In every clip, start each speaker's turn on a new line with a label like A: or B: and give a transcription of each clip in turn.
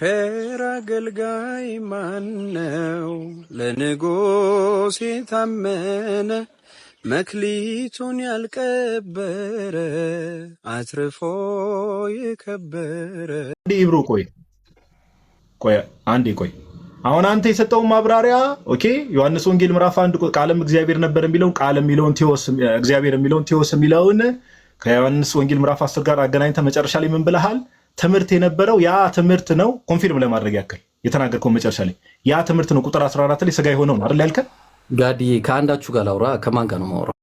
A: ቸር አገልጋይ ማነው? ለንጉሥ የታመነ መክሊቱን ያልቀበረ አትርፎ የከበረ።
B: ኢብሮ ቆይ አንዴ ቆይ። አሁን አንተ የሰጠው ማብራሪያ ኦኬ። ዮሐንስ ወንጌል ምዕራፍ 1 ቃለም እግዚአብሔር ነበር የሚለውን ቃለም የሚለውን ቴዎስ እግዚአብሔር የሚለውን ቴዎስ የሚለውን ከዮሐንስ ወንጌል ምዕራፍ 10 ጋር አገናኝተህ መጨረሻ ላይ ምን ብለሃል? ትምህርት የነበረው ያ ትምህርት ነው። ኮንፊርም ለማድረግ ያክል የተናገርከው መጨረሻ ላይ ያ ትምህርት ነው። ቁጥር 14 ላይ ስጋ የሆነው ነው አይደል ያልከን?
C: ጋዲ ከአንዳችሁ ጋር ላውራ። ከማን ጋር ነው የማወራው?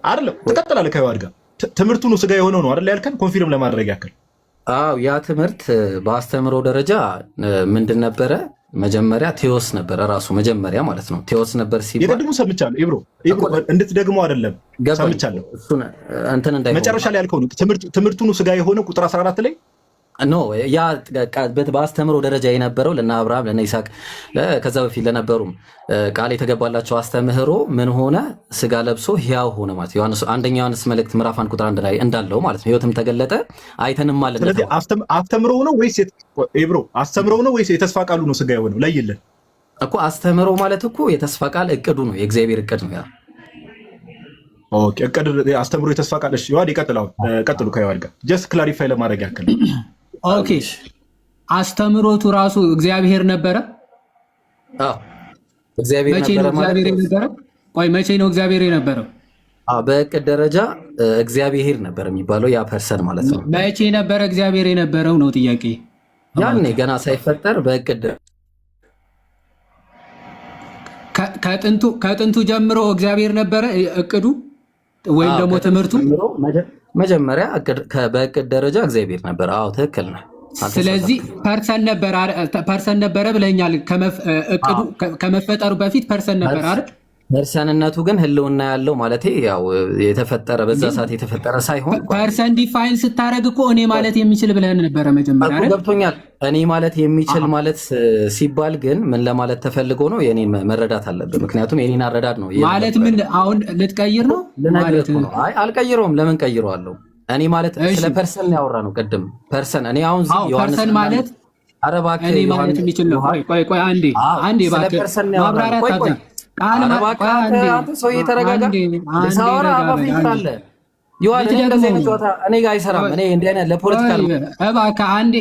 B: አይደለም ትቀጥላለህ። ከዮሐድ ጋር ትምህርቱ ነው ስጋ የሆነው ነው አይደል ያልከን? ኮንፊርም ለማድረግ ያክል
C: አዎ፣ ያ ትምህርት በአስተምሮ ደረጃ ምንድን ነበረ? መጀመሪያ ቴዎስ ነበረ ራሱ መጀመሪያ ማለት ነው። ቴዎስ ነበር ሲባል
B: የቀድሞ ሰምቻለሁ። ኢብሮ እንድትደግሞ አይደለም ሰምቻለሁ። መጨረሻ ላይ ያልከው ነው ትምህርቱ ነው ስጋ የሆነው ቁጥር 14 ላይ
C: ኖ ያ በአስተምሮ ደረጃ የነበረው ለነ አብርሃም ለነ ይስሐቅ ከዛ በፊት ለነበሩም ቃል የተገባላቸው አስተምህሮ ምን ሆነ? ስጋ ለብሶ ሕያው ሆነ ማለት ዮሐንስ አንደኛ ዮሐንስ መልእክት ምዕራፍ 1 ቁጥር 1 ላይ እንዳለው ማለት ነው። ሕይወትም ተገለጠ አይተንም ማለት ነው።
B: ስለዚህ አስተምሮ ነው ወይስ ኢብሮ አስተምሮ ነው ወይስ የተስፋ ቃሉ ነው ስጋ የሆነው? ለይልን
C: እኮ አስተምሮ ማለት እኮ የተስፋ ቃል እቅዱ ነው፣ የእግዚአብሔር እቅድ ነው ያ።
B: ኦኬ እቅድ አስተምሮ የተስፋ ቃል። እሺ ዮሐድ ቀጥሉ ከዮሐድ ጋር ጀስት ክላሪፋይ ለማድረግ ያክል
D: ኦኬ አስተምሮቱ ራሱ እግዚአብሔር ነበረ።
C: አዎ እግዚአብሔር
D: ነበረ። ቆይ መቼ ነው እግዚአብሔር የነበረው?
C: በእቅድ ደረጃ እግዚአብሔር ነበር የሚባለው ያ ፐርሰን ማለት ነው።
D: መቼ ነበረ እግዚአብሔር የነበረው ነው ጥያቄ።
C: ያኔ ገና ሳይፈጠር በእቅድ
D: ከጥንቱ ጀምሮ እግዚአብሔር ነበረ እቅዱ ወይም ደግሞ ትምህርቱ
C: መጀመሪያ በእቅድ ደረጃ እግዚአብሔር ነበር። አዎ ትክክል ነው።
D: ስለዚህ ፐርሰን ነበረ ብለኛል። እቅዱ ከመፈጠሩ በፊት ፐርሰን ነበር አይደል?
C: ፐርሰንነቱ ግን ህልውና ያለው ማለት ያው የተፈጠረ በዛ ሰዓት የተፈጠረ ሳይሆን
D: ፐርሰን ዲፋይን ስታደርግ እኮ እኔ ማለት የሚችል ብለን ነበረ መጀመሪያ አይደል?
C: ገብቶኛል። እኔ ማለት የሚችል ማለት ሲባል ግን ምን ለማለት ተፈልጎ ነው? የኔን መረዳት አለብህ። ምክንያቱም የኔን አረዳድ ነው
D: ማለት ምን አሁን ልትቀይር ነው ማለት ነው?
C: አይ አልቀይረውም። ለምን ቀይረዋለሁ? እኔ ማለት ስለ ፐርሰን ያወራ ነው ቅድም። ፐርሰን እኔ አሁን ዮሐንስ
D: ፐርሰን ማለት
C: አረባክ
D: እኔ ማለት የሚችል ነው። ቆይ አንዴ እባክህ ማብራሪያ ታታ
C: ሰው የተረጋጋ ሳወራ አባፍራለ ዮሐንስ እንደዚህ ነው ጨዋታ እኔ ጋር አይሰራም። እኔ እንደ አይነት ለፖለቲካ ነው።
D: እባክህ አንዴ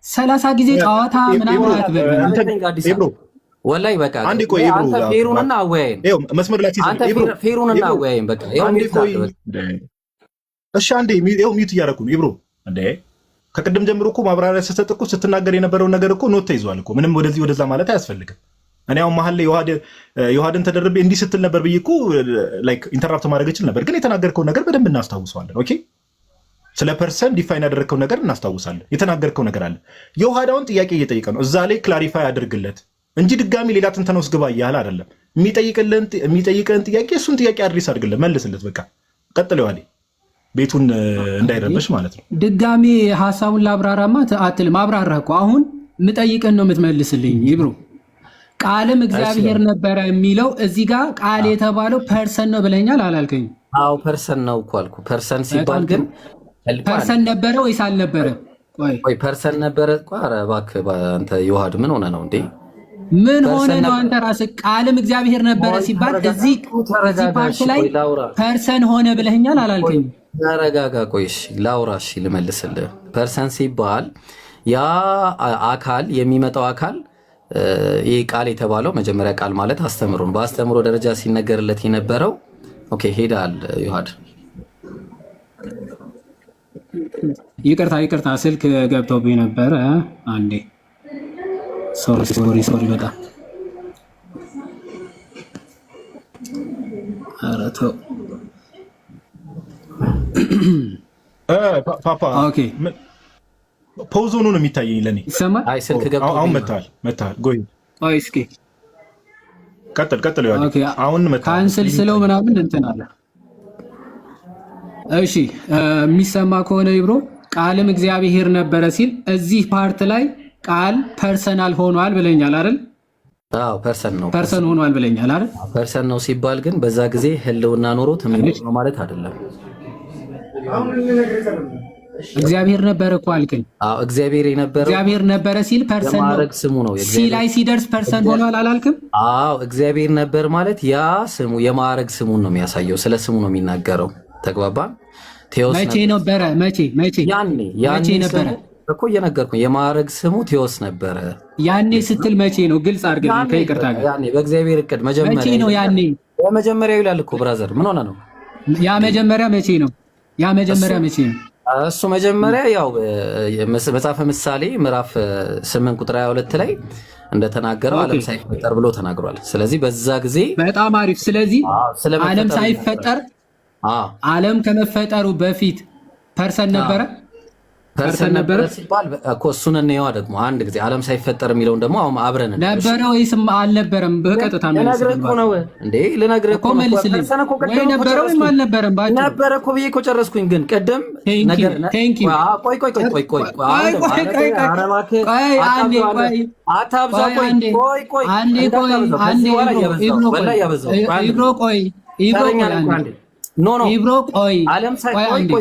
D: 30 ጊዜ ጨዋታ ምናምን አትበል
B: ኢብሮ
C: ወላሂ በቃ
B: አንዴ ቆይ ኢብሮ
C: አንተ ፌሩንና አወያይን
B: መስመር ላይ
C: አንተ ፌሩንና አወያይን በቃ
B: እሺ አንዴ ሚዩት እያደረኩ ነው ኢብሮ። እንዴ ከቅድም ጀምሮ እኮ ማብራሪያ ስትሰጥ እኮ ስትናገር የነበረውን ነገር እኮ ኖት ተይዟል እኮ ምንም ወደዚህ ወደዛ ማለት አያስፈልግም። እኔ አሁን መሀል ላይ ዮሐድን ተደርቤ እንዲህ ስትል ነበር ብዬ እኮ ላይክ ኢንተራፕት ማድረግ እችል ነበር፣ ግን የተናገርከው ነገር በደንብ እናስታውሰዋለን። ኦኬ ስለ ፐርሰን ዲፋይን ያደረግከው ነገር እናስታውሳለን። የተናገርከው ነገር አለ። ዮሐድ አሁን ጥያቄ እየጠየቀ ነው። እዛ ላይ ክላሪፋይ አድርግለት እንጂ ድጋሚ ሌላ ትንተና ውስጥ ግባ እያለ አይደለም። የሚጠይቅህን ጥያቄ እሱን ጥያቄ አድሬስ አድርግለት፣ መልስለት። በቃ ቀጥለው ያለ ቤቱን እንዳይረበሽ ማለት ነው።
D: ድጋሚ ሐሳቡን ላብራራማ አትልም። አብራራህ እኮ አሁን የምጠይቅህን ነው የምትመልስልኝ ይብሩ። ቃልም እግዚአብሔር ነበረ የሚለው እዚህ ጋር ቃል የተባለው ፐርሰን ነው ብለኛል አላልከኝ?
C: አዎ ፐርሰን ነው እኮ አልኩ። ፐርሰን ሲባል ግን
D: ፐርሰን ነበረ ወይስ አልነበረ?
C: ቆይ ፐርሰን ነበረ። ኧረ እባክህ አንተ ዮሐድ ምን ሆነ ነው እንዴ?
D: ምን ሆነ ነው አንተ ራስህ? ቃልም እግዚአብሔር ነበረ ሲባል እዚህ ፓርት ላይ ፐርሰን ሆነ ብለኛል አላልከኝ?
C: ተረጋጋ። ቆይ እሺ ላውራ። እሺ ልመልስልህ። ፐርሰን ሲባል ያ አካል የሚመጣው አካል ይህ ቃል የተባለው መጀመሪያ ቃል ማለት አስተምሮ ነው። በአስተምሮ ደረጃ ሲነገርለት የነበረው ኦኬ ሄዳል ዮሐድ።
D: ይቅርታ ስልክ ገብቶብኝ ነበረ። አንዴ ሶሪ በጣም ኧረ ተው
B: ፓፓ
D: ኦኬ
B: ፖዝ ሆኖ ነው የሚታየኝ ለኔ።
C: አይ ስልክ ገብቶ
B: አሁን መታል ጎይ
D: እስኪ
B: ቀጥል ይዋል አሁን መታል
D: ካንስል ስለው ምናምን እንትን አለ። እሺ የሚሰማ ከሆነ ይብሮ ቃልም እግዚአብሔር ነበረ ሲል እዚህ ፓርት ላይ ቃል ፐርሰናል ሆኗል ብለኛል አይደል?
C: አዎ
D: ፐርሰን ሆኗል ብለኛል አይደል?
C: ፐርሰን ነው ሲባል ግን በዛ ጊዜ ህልውና ኖሮት ምን ነው ማለት አይደለም።
D: እግዚአብሔር ነበረ እኮ አልከኝ።
C: አዎ እግዚአብሔር የነበረው
D: እግዚአብሔር ነበረ ሲል ፐርሰን ነው።
C: የማዕረግ ስሙ ነው።
D: ሲ ላይ ሲደርስ ፐርሰን ሆኗል አላልክም?
C: አዎ እግዚአብሔር ነበር ማለት ያ ስሙ የማዕረግ ስሙን ነው የሚያሳየው። ስለ ስሙ ነው የሚናገረው። ተግባባን? ቴዎስ
D: መቼ ነበረ? መቼ
C: ያኔ ነበረ እኮ እየነገርኩኝ። የማዕረግ ስሙ ቴዎስ ነበረ።
D: ያኔ ስትል መቼ ነው? ግልጽ አድርግልኝ ከይቅርታ ጋር።
C: ያኔ በእግዚአብሔር እቅድ መጀመሪያ
D: መቼ ነው? ያኔ
C: በመጀመሪያው ይላል እኮ ብራዘር። ምን ሆነ ነው?
D: ያ መጀመሪያ መቼ ነው? ያ መጀመሪያ መቼ ነው?
C: እሱ መጀመሪያ ያው መጽሐፈ ምሳሌ ምዕራፍ 8 ቁጥር 22 ላይ እንደተናገረው ዓለም ሳይፈጠር ብሎ ተናግሯል። ስለዚህ በዛ ጊዜ
D: በጣም አሪፍ። ስለዚህ ዓለም ሳይፈጠር ዓለም ከመፈጠሩ በፊት ፐርሰን ነበረ። ፐርሰን ነበረ
C: ሲባል እኮ እሱን እንየዋ ደግሞ አንድ ጊዜ ዓለም ሳይፈጠር የሚለውን ደግሞ አሁን አብረን
D: ነበረ ወይስ አልነበረም? በቀጥታ
C: ልነግርህ እኮ ነው እንዴ ልነግርህ እኮ
D: መልስልኝ። ወይ ነበረ ወይም አልነበረም? ባጭሩ
C: ነበረ እኮ ብዬ እኮ ጨረስኩኝ። ግን ቅድም ነገር
D: ኢብሮ ቆይ
C: ዓለም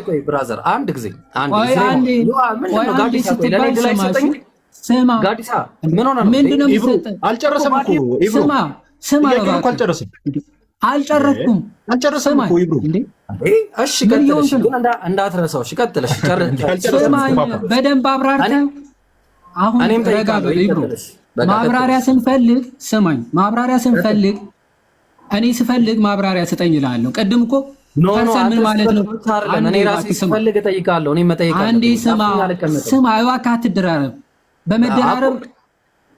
C: ቆይ ብራዘር አንድ ጊዜ ጋዲሳ ምን ሆነ ነው?
D: ምንድነው የምትሰጠው?
B: አልጨረሰም እኮ ኢብሮ።
D: አልጨረስኩም እኮ
B: ኢብሮ።
C: እሺ ቀጥለሽ ግን እንዳትረሳው። እሺ ቀጥለሽ
D: ስማኝ፣ በደንብ አብራርተህ አሁን ረጋ በል ኢብሮ። ማብራሪያ ስንፈልግ ስማኝ፣ ማብራሪያ ስንፈልግ እኔ ስፈልግ ማብራሪያ ስጠኝ እላለሁ። ቅድም እኮ ፐርሰን ምን ማለት ነው?
C: እኔ ራሴ ስፈልግ እጠይቃለሁ። እኔ መጠይቃለሁ።
D: አንዴ ስማ፣ እባክህ አትደራረብ። በመደራረብ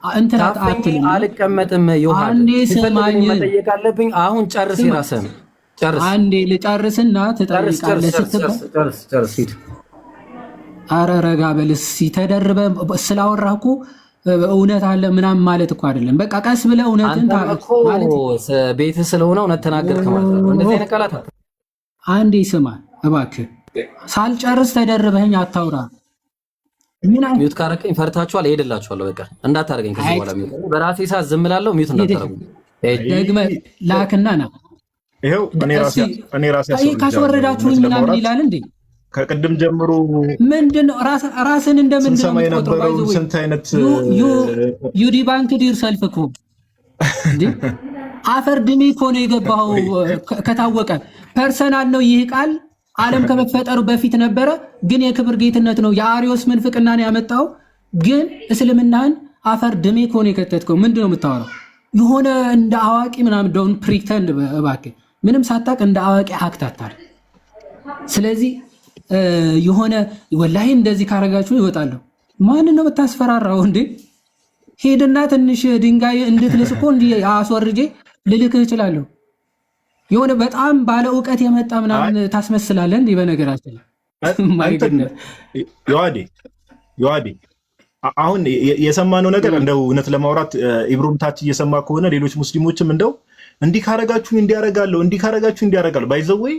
D: እንትን አትልም።
C: አልቀመጥም። ዮሐን
D: አንዴ ስማኝ፣
C: መጠየቅ አለብኝ። አሁን ጨርስ፣ የራስህን ጨርስ።
D: አንዴ ልጨርስና ትጠይቃለህ ስትባል
C: ጨርስ። ሂድ።
D: ኧረ ረጋ በል እስኪ። ተደርበህ ስላወራህ እኮ እውነት አለ ምናምን ማለት እኮ አይደለም። በቃ ቀስ ብለህ እውነትን
C: ማለት ቤትህ ስለሆነ እውነት ተናገርክ ማለት ነው። እንደዚህ አይነት ቃላት
D: አንዴ ስማ እባክህ፣ ሳልጨርስ ተደርበኸኝ አታውራ።
C: ሚውት ካረከኝ ፈርታችኋል፣ እሄድላችኋለሁ። በቃ እንዳታረገኝ ከዚህ በኋላ ሚውት በራሴ ሰዓት ዝም እላለሁ። ሚውት እንዳታረጉ።
D: ደግመህ ላክና ና።
B: ይሄው እኔ ራሴ
D: ካስወረዳችሁኝ ምናምን ይላል እንዴ?
B: ከቅድም ጀምሮ
D: ምንድነው ራስን እንደምንድን ነው
B: የምትቆጥረው? ስንት አይነት
D: ዩ ዲባንክድ ዩርሰልፍ እኮ እንዴ! አፈር ድሜ እኮ ነው የገባኸው። ከታወቀ ፐርሰናል ነው ይህ ቃል። ዓለም ከመፈጠሩ በፊት ነበረ፣ ግን የክብር ጌትነት ነው። የአሪዮስ ምንፍቅናን ያመጣው ግን እስልምናን አፈር ድሜ እኮ ነው የከተትከው። ምንድነው የምታወራው? የሆነ እንደ አዋቂ ምናምን ዶንት ፕሪተንድ እባክህ። ምንም ሳታቅ እንደ አዋቂ አክት አታር። ስለዚህ የሆነ ወላሂ እንደዚህ ካረጋችሁ ይወጣለሁ። ማንን ነው የምታስፈራራው እንዴ? ሄድና ትንሽ ድንጋይ እንድትልስ እኮ እንዲህ አስወርጄ ልልክህ እችላለሁ። የሆነ በጣም ባለ እውቀት የመጣ ምናምን ታስመስላለህ እንዲህ። በነገራችን
B: ዮሐዴ አሁን የሰማነው ነገር እንደው እውነት ለማውራት ኢብሮም ታች እየሰማ ከሆነ ሌሎች ሙስሊሞችም እንደው እንዲህ ካረጋችሁ እንዲያረጋለሁ፣ እንዲህ ካረጋችሁ እንዲያረጋለሁ ባይዘወይ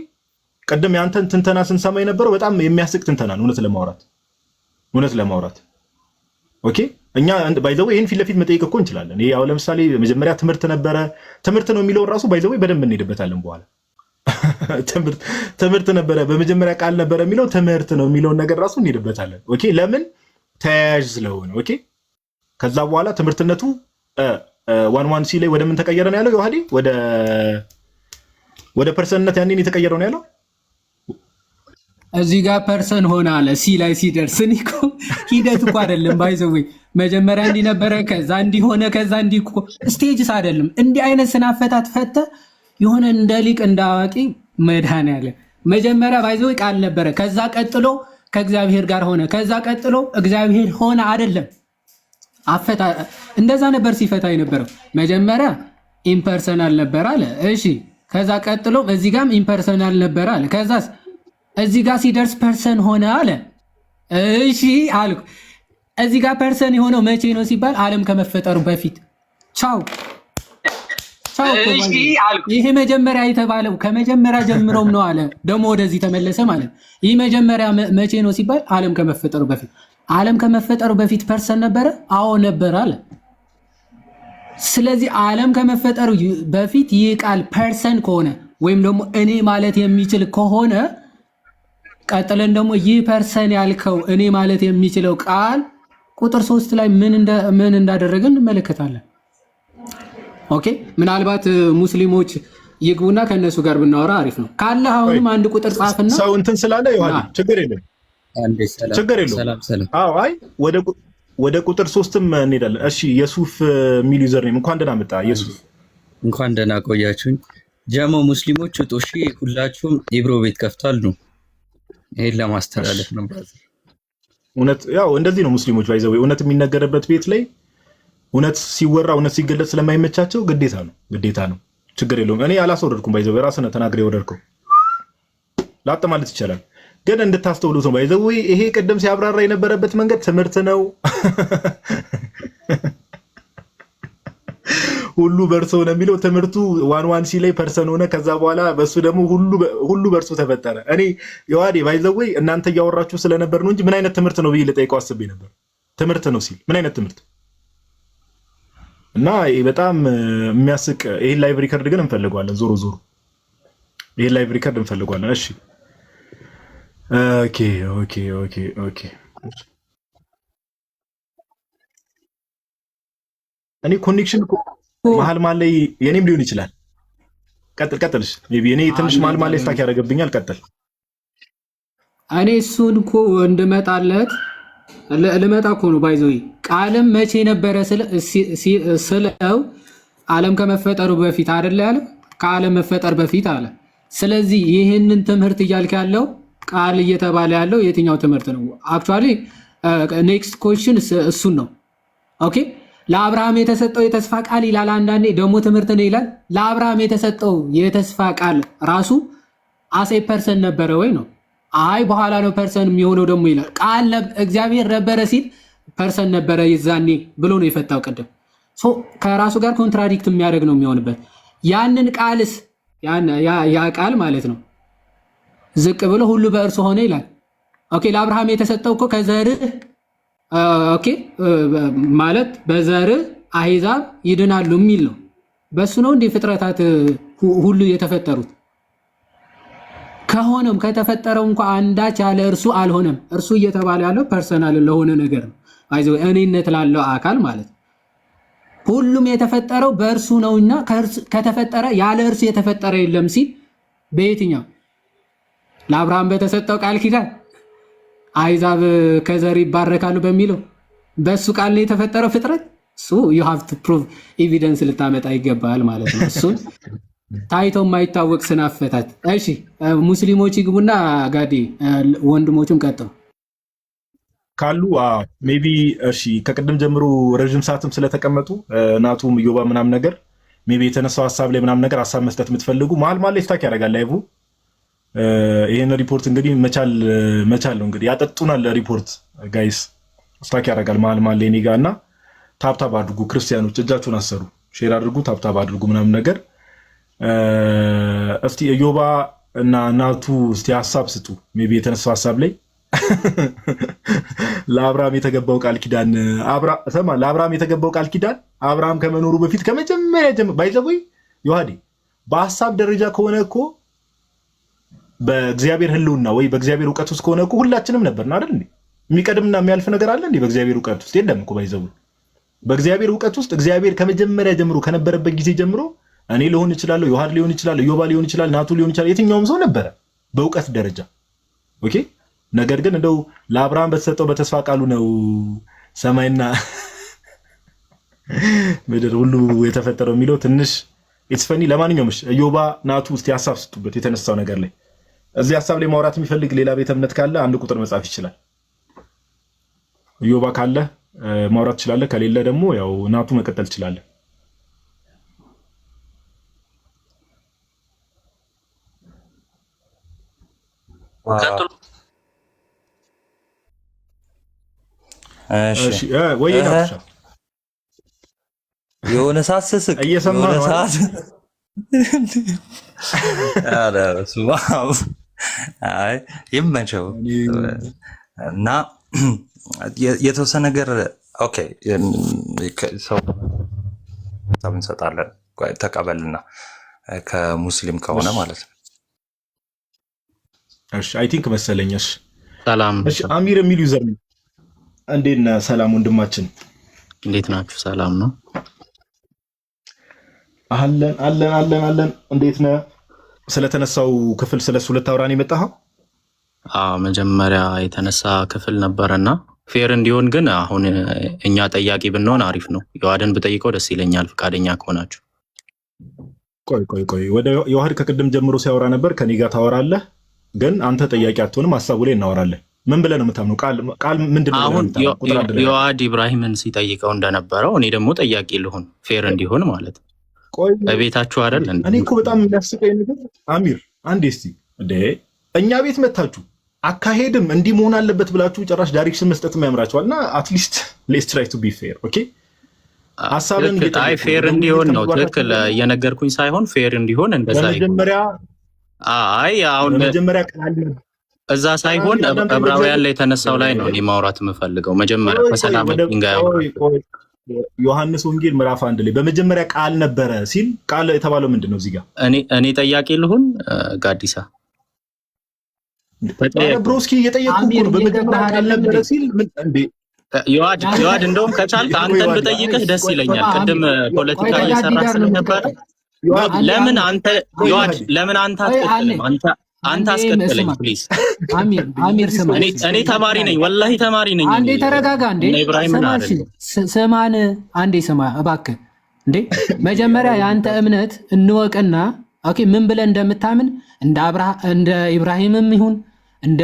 B: ቀደም ያንተን ትንተና ስንሰማ የነበረው በጣም የሚያስቅ ትንተና ነው። እውነት ለማውራት ኦኬ። እኛ ባይዘው ይሄን ፊት ለፊት መጠየቅ እኮ እንችላለን። ይሄ ያው ለምሳሌ መጀመሪያ ትምህርት ነው የሚለውን ራሱ ባይዘው በደንብ እንሄድበታለን በኋላ። ትምህርት ነበረ በመጀመሪያ ቃል ነበረ የሚለው ትምህርት ነው የሚለውን ነገር ራሱ እንሄድበታለን። ኦኬ ለምን ተያያዥ ስለሆነ ኦኬ። ከዛ በኋላ ትምህርትነቱ 1 ሲ ላይ ወደ ምን ተቀየረ ነው ያለው ዮሐዴ? ወደ ፐርሰንነት ያኔን የተቀየረው ነው ያለው።
D: እዚህ ጋር ፐርሰን ሆነ አለ ሲ ላይ ሲደርስ እኮ ሂደት እኮ አይደለም ባይዘው መጀመሪያ እንዲህ ነበረ፣ ከዛ እንዲህ ሆነ፣ ከዛ እንዲህ እኮ ስቴጅስ አይደለም። እንዲህ አይነት ስናፈታት ፈተ የሆነ እንደ ሊቅ እንደ አዋቂ መድኃኔዓለም መጀመሪያ ባይዘው ቃል ነበረ፣ ከዛ ቀጥሎ ከእግዚአብሔር ጋር ሆነ፣ ከዛ ቀጥሎ እግዚአብሔር ሆነ አይደለም። አፈታ እንደዛ ነበር ሲፈታ የነበረው። መጀመሪያ ኢምፐርሰናል ነበር አለ። እሺ ከዛ ቀጥሎ እዚህ ጋርም ኢምፐርሰናል ነበር አለ። ከዛስ እዚህ ጋር ሲደርስ ፐርሰን ሆነ አለ። እሺ አልኩ። እዚህ ጋር ፐርሰን የሆነው መቼ ነው ሲባል ዓለም ከመፈጠሩ በፊት። ቻው እሺ አልኩ። ይሄ መጀመሪያ የተባለው ከመጀመሪያ ጀምሮም ነው አለ። ደግሞ ወደዚህ ተመለሰ ማለት ይህ መጀመሪያ መቼ ነው ሲባል ዓለም ከመፈጠሩ በፊት። ዓለም ከመፈጠሩ በፊት ፐርሰን ነበረ? አዎ ነበር አለ። ስለዚህ ዓለም ከመፈጠሩ በፊት ይህ ቃል ፐርሰን ከሆነ ወይም ደግሞ እኔ ማለት የሚችል ከሆነ ቀጥለን ደግሞ ይህ ፐርሰን ያልከው እኔ ማለት የሚችለው ቃል ቁጥር 3 ላይ ምን እንዳደረገ እንመለከታለን። ኦኬ ምናልባት ሙስሊሞች ይግቡና ከነሱ ጋር ብናወራ አሪፍ ነው ካለ አሁንም አንድ ቁጥር ጻፍና
B: ሰው እንትን ስላለ ዮሐን ችግር የለም ችግር የለም። አዎ አይ ወደ ቁጥር 3ም እንሄዳለን። እሺ የሱፍ ሚል ዩዘር ኔም እንኳን ደህና መጣ የሱፍ።
E: እንኳን ደህና ቆያችሁኝ ጀሞ ሙስሊሞች ውጡ እሺ ሁላችሁም ኢብሮ ቤት ከፍቷል ነው ይሄን ለማስተላለፍ ነው ብራዘር።
B: እውነት ያው እንደዚህ ነው ሙስሊሞች ባይዘው እውነት የሚነገርበት ቤት ላይ እውነት ሲወራ እውነት ሲገለጽ ስለማይመቻቸው ግዴታ ነው ችግር የለውም። እኔ አላስወረድኩም ባይዘው ራስህ ነህ ተናግረህ ወደድከው ላጥ ማለት ይቻላል ግን እንድታስተውሉት ነው ባይዘው ይሄ ቀደም ሲያብራራ የነበረበት መንገድ ትምህርት ነው። ሁሉ በርሶ ነው የሚለው ትምህርቱ 11 ሲ ላይ ፐርሰን ሆነ ከዛ በኋላ በሱ ደግሞ ሁሉ በርሶ ተፈጠረ። እኔ የዋዴ ባይዘው እናንተ ያወራችሁ ስለነበር ነው እንጂ ምን አይነት ትምህርት ነው ብዬ ልጠይቀው አስቤ ነበር። ትምህርት ነው ሲል ምን አይነት ትምህርት እና በጣም የሚያስቅ ይሄን ላይቭ ሪከርድ ግን እንፈልገዋለን። ዞሮ ይሄን ላይቭ ሪከርድ እንፈልገዋለን። እሺ ኦኬ እኔ ኮኔክሽን መሀል ላይ የኔም ሊሆን ይችላል። ቀጥልሽ ሜቢ እኔ ትንሽ መሀል ላይ ስታክ ያደርገብኛል። ቀጥል።
D: እኔ እሱን እኮ እንድመጣለት ልመጣ እኮ ነው ባይዘው ቃልም መቼ ነበረ ስለው ዓለም ከመፈጠሩ በፊት አይደለ ያለ ከዓለም መፈጠር በፊት አለ። ስለዚህ ይህንን ትምህርት እያልክ ያለው ቃል እየተባለ ያለው የትኛው ትምህርት ነው? አክቹአሊ ኔክስት ኩዌስችን እሱን ነው። ኦኬ ለአብርሃም የተሰጠው የተስፋ ቃል ይላል። አንዳንዴ ደግሞ ትምህርት ነው ይላል። ለአብርሃም የተሰጠው የተስፋ ቃል ራሱ አሴ ፐርሰን ነበረ ወይ ነው? አይ በኋላ ነው ፐርሰን የሚሆነው ደግሞ ይላል። ቃል እግዚአብሔር ነበረ ሲል ፐርሰን ነበረ የዛኔ ብሎ ነው የፈታው ቅድም። ከራሱ ጋር ኮንትራዲክት የሚያደርግ ነው የሚሆንበት። ያንን ቃልስ ያ ቃል ማለት ነው ዝቅ ብሎ ሁሉ በእርሱ ሆነ ይላል። ኦኬ ለአብርሃም የተሰጠው እኮ ከዘርህ ኦኬ ማለት በዘርህ አሕዛብ ይድናሉ የሚል ነው። በሱ ነው እንደ ፍጥረታት ሁሉ የተፈጠሩት። ከሆነም ከተፈጠረው እንኳን አንዳች ያለ እርሱ አልሆነም። እርሱ እየተባለ ያለው ፐርሰናል ለሆነ ነገር ነው። አይዞህ እኔነት ላለው አካል ማለት ሁሉም የተፈጠረው በእርሱ ነውና ከተፈጠረ ያለ እርሱ የተፈጠረ የለም ሲል በየትኛው ለአብርሃም በተሰጠው ቃል ኪዳን አሕዛብ ከዘር ይባረካሉ በሚለው በሱ ቃል ነው የተፈጠረው ፍጥረት። ሱ you have to prove evidence ልታመጣ ይገባል ማለት ነው። እሱን ታይቶ የማይታወቅ ስናፈታት። እሺ ሙስሊሞች ይግቡና ጋዲ ወንድሞቹም ቀጥሉ
B: ካሉ ሜቢ እሺ ከቅድም ጀምሮ ረጅም ሰዓትም ስለተቀመጡ ናቱም ዮባ ምናም ነገር ሜቢ የተነሳው ሐሳብ ላይ ምናም ነገር ሐሳብ መስጠት የምትፈልጉ መሀል ላይ ስታክ ያደርጋል ላይቭ። ይሄን ሪፖርት እንግዲህ መቻል ነው እንግዲህ ያጠጡናል። ሪፖርት ጋይስ ስታክ ያደርጋል መሀል ላይ እኔ ጋር እና ታፕታፕ አድርጉ ክርስቲያኖች እጃችሁን አሰሩ ሼር አድርጉ ታፕታፕ አድርጉ ምናም ነገር። እስቲ ዮባ እና ናቱ እስቲ ሐሳብ ስጡ ሜቢ የተነሳው ሐሳብ ላይ ለአብርሃም የተገባው ቃል ኪዳን ለአብርሃም የተገባው ቃል ኪዳን አብርሃም ከመኖሩ በፊት ከመጀመሪያ ጀምሮ ባይዘውይ ዮሐዴ በሐሳብ ደረጃ ከሆነ እኮ በእግዚአብሔር ህልውና ወይ በእግዚአብሔር ዕውቀት ውስጥ ከሆነ እኮ ሁላችንም ነበርና አይደል እንዴ? የሚቀድምና የሚያልፍ ነገር አለ እንዴ? በእግዚአብሔር ዕውቀት ውስጥ የለም እኮ ባይዘውይ። በእግዚአብሔር ዕውቀት ውስጥ እግዚአብሔር ከመጀመሪያ ጀምሮ ከነበረበት ጊዜ ጀምሮ እኔ ሊሆን ይችላል ዮሐድ ሊሆን ይችላል ዮባ ሊሆን ይችላል ናቱ ሊሆን ይችላል የትኛውም ሰው ነበረ በዕውቀት ደረጃ ኦኬ። ነገር ግን እንደው ለአብርሃም በተሰጠው በተስፋ ቃሉ ነው ሰማይና ምድር ሁሉ የተፈጠረው የሚለው ትንሽ ኢትስ ፈኒ። ለማንኛውም ዮባ ናቱ እስቲ ሐሳብ ስጡበት የተነሳው ነገር ላይ። እዚህ ሐሳብ ላይ ማውራት የሚፈልግ ሌላ ቤተ እምነት ካለ አንድ ቁጥር መጻፍ ይችላል። ዮባ ካለ ማውራት ይችላል፣ ከሌለ ደግሞ ያው ናቱ መቀጠል ይችላል።
F: እሺ
B: ወይ ናቱ
F: የሆነ ሰዓት ስስቅ የሆነ ሰዓት አለ ሱባው አይ ይመቸው እና የተወሰነ ነገር ኦኬ ሰው እንሰጣለን ተቀበልና ከሙስሊም ከሆነ ማለት ነው።
B: እሺ አይ ቲንክ መሰለኝ። እሺ
E: ሰላም።
B: እሺ አሚር የሚል ዩዘር ነው። እንዴት ነህ? ሰላም ወንድማችን፣
E: እንዴት ናችሁ? ሰላም ነው
B: አለን አለን አለን አለን። እንዴት ነህ? ስለተነሳው ክፍል ስለሱ ልታወራን የመጣኸው?
E: መጀመሪያ የተነሳ ክፍል ነበረና ፌር እንዲሆን ግን አሁን እኛ ጠያቂ ብንሆን አሪፍ ነው። ዮሐድን ብጠይቀው ደስ ይለኛል ፈቃደኛ ከሆናችሁ።
B: ቆይ ወደ ዮሐድ ከቅድም ጀምሮ ሲያወራ ነበር። ከኔ ጋር ታወራለህ፣ ግን አንተ ጠያቂ አትሆንም። ሀሳቡ ላይ እናወራለን። ምን ብለህ ነው የምታምነው? ቃል ምንድን ነው?
E: አሁን ዮሐድ ኢብራሂምን ሲጠይቀው እንደነበረው እኔ ደግሞ ጠያቂ ልሆን ፌር እንዲሆን ማለት ነው። በቤታችሁ አይደል?
B: እኔ እኮ በጣም የሚያስቀኝ ነገር አሚር፣ አንዴ እስቲ እኛ ቤት መታችሁ አካሄድም እንዲህ መሆን አለበት ብላችሁ ጭራሽ ዳይሬክሽን መስጠት ያምራችኋል። እና አትሊስት ሌትስ ትራይ ቱ ቢ ፌር ኦኬ። ሐሳብን
E: አይ ፌር እንዲሆን ነው ትክክል እየነገርኩኝ ሳይሆን ፌር እንዲሆን እንደዛ
B: በመጀመሪያ
E: አሁን
B: በመጀመሪያ ቃል
E: እዛ ሳይሆን ዕብራውያን ላይ የተነሳው ላይ ነው እኔ ማውራት የምፈልገው። መጀመሪያ በሰላም ድንጋይ
B: ዮሐንስ ወንጌል ምዕራፍ 1 ላይ በመጀመሪያ ቃል ነበረ ሲል ቃል የተባለው ምንድን ነው? እዚህ ጋር
E: እኔ ጠያቂ ልሁን ጋዲሳ
B: ብሮስኪ እየጠየቅኩ ነው። በመጀመሪያ ቃል ነበረ ሲል ምን እንዴ?
E: ዮሐድ እንደውም ከቻልክ አንተን ብጠይቅህ ደስ ይለኛል። ቅድም ፖለቲካ እየሰራ ስለነበረ ለምን አንተ ዮሐድ ለምን አንተ አትቀጥልም? አንተ አስቀጥለኝ ፕሊዝ።
D: አሚር ስማ፣
E: እኔ ተማሪ ነኝ፣ ወላሂ ተማሪ ነኝ።
D: አንዴ ተረጋጋ እንዴ፣ ስማን አንዴ ስማ እባክህ እንዴ። መጀመሪያ የአንተ እምነት እንወቅና ኦኬ፣ ምን ብለህ እንደምታምን እንደ ኢብራሂምም ይሁን እንደ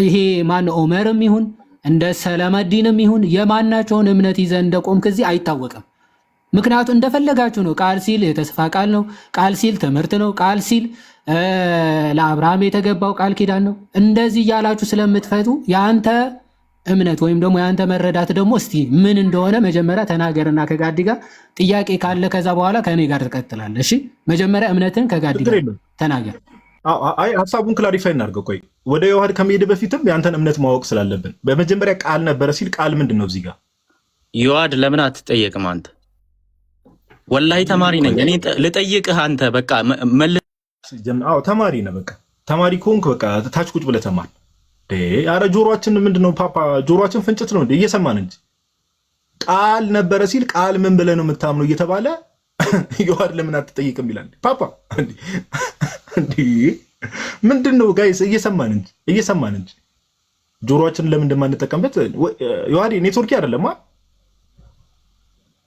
D: ይሄ ማን ኦመርም ይሁን እንደ ሰለመዲንም ይሁን የማናቸውን እምነት ይዘህ እንደቆምክ እዚህ አይታወቅም። ምክንያቱም እንደፈለጋችሁ ነው። ቃል ሲል የተስፋ ቃል ነው። ቃል ሲል ትምህርት ነው። ቃል ሲል ለአብርሃም የተገባው ቃል ኪዳን ነው። እንደዚህ እያላችሁ ስለምትፈቱ የአንተ እምነት ወይም ደግሞ የአንተ መረዳት ደግሞ እስቲ ምን እንደሆነ መጀመሪያ ተናገርና ከጋዲ ጋር ጥያቄ ካለ ከዛ በኋላ ከእኔ ጋር ትቀጥላለህ። እሺ መጀመሪያ እምነትን ከጋዲ ጋር ተናገር።
B: አይ ሀሳቡን ክላሪፋይ እናድርገው። ቆይ ወደ ዮሐድ ከመሄድ በፊትም የአንተን እምነት ማወቅ ስላለብን በመጀመሪያ ቃል ነበረ ሲል ቃል ምንድን ነው? እዚህ ጋር
E: ዮሐድ ለምን አትጠየቅም? አንተ ወላሂ ተማሪ ነኝ እኔ ልጠይቅህ። አንተ በቃ
B: ተማሪ ነህ። በቃ ተማሪ ከሆንክ በቃ ታች ቁጭ ብለህ ተማር። አረ ጆሮአችን ምንድነው ፓፓ? ጆሮአችን ፍንጭት ነው እንዴ? እየሰማን እንጂ ቃል ነበረ ሲል ቃል ምን ብለህ ነው የምታምነው እየተባለ ዮሐድ ለምን አትጠይቅም ይላል ፓፓ። እንዴ ምንድነው ጋይስ? እየሰማን እንጂ ጆሮአችን ለምን እንደማንጠቀምበት ዮሐድ ኔትወርክ አይደለም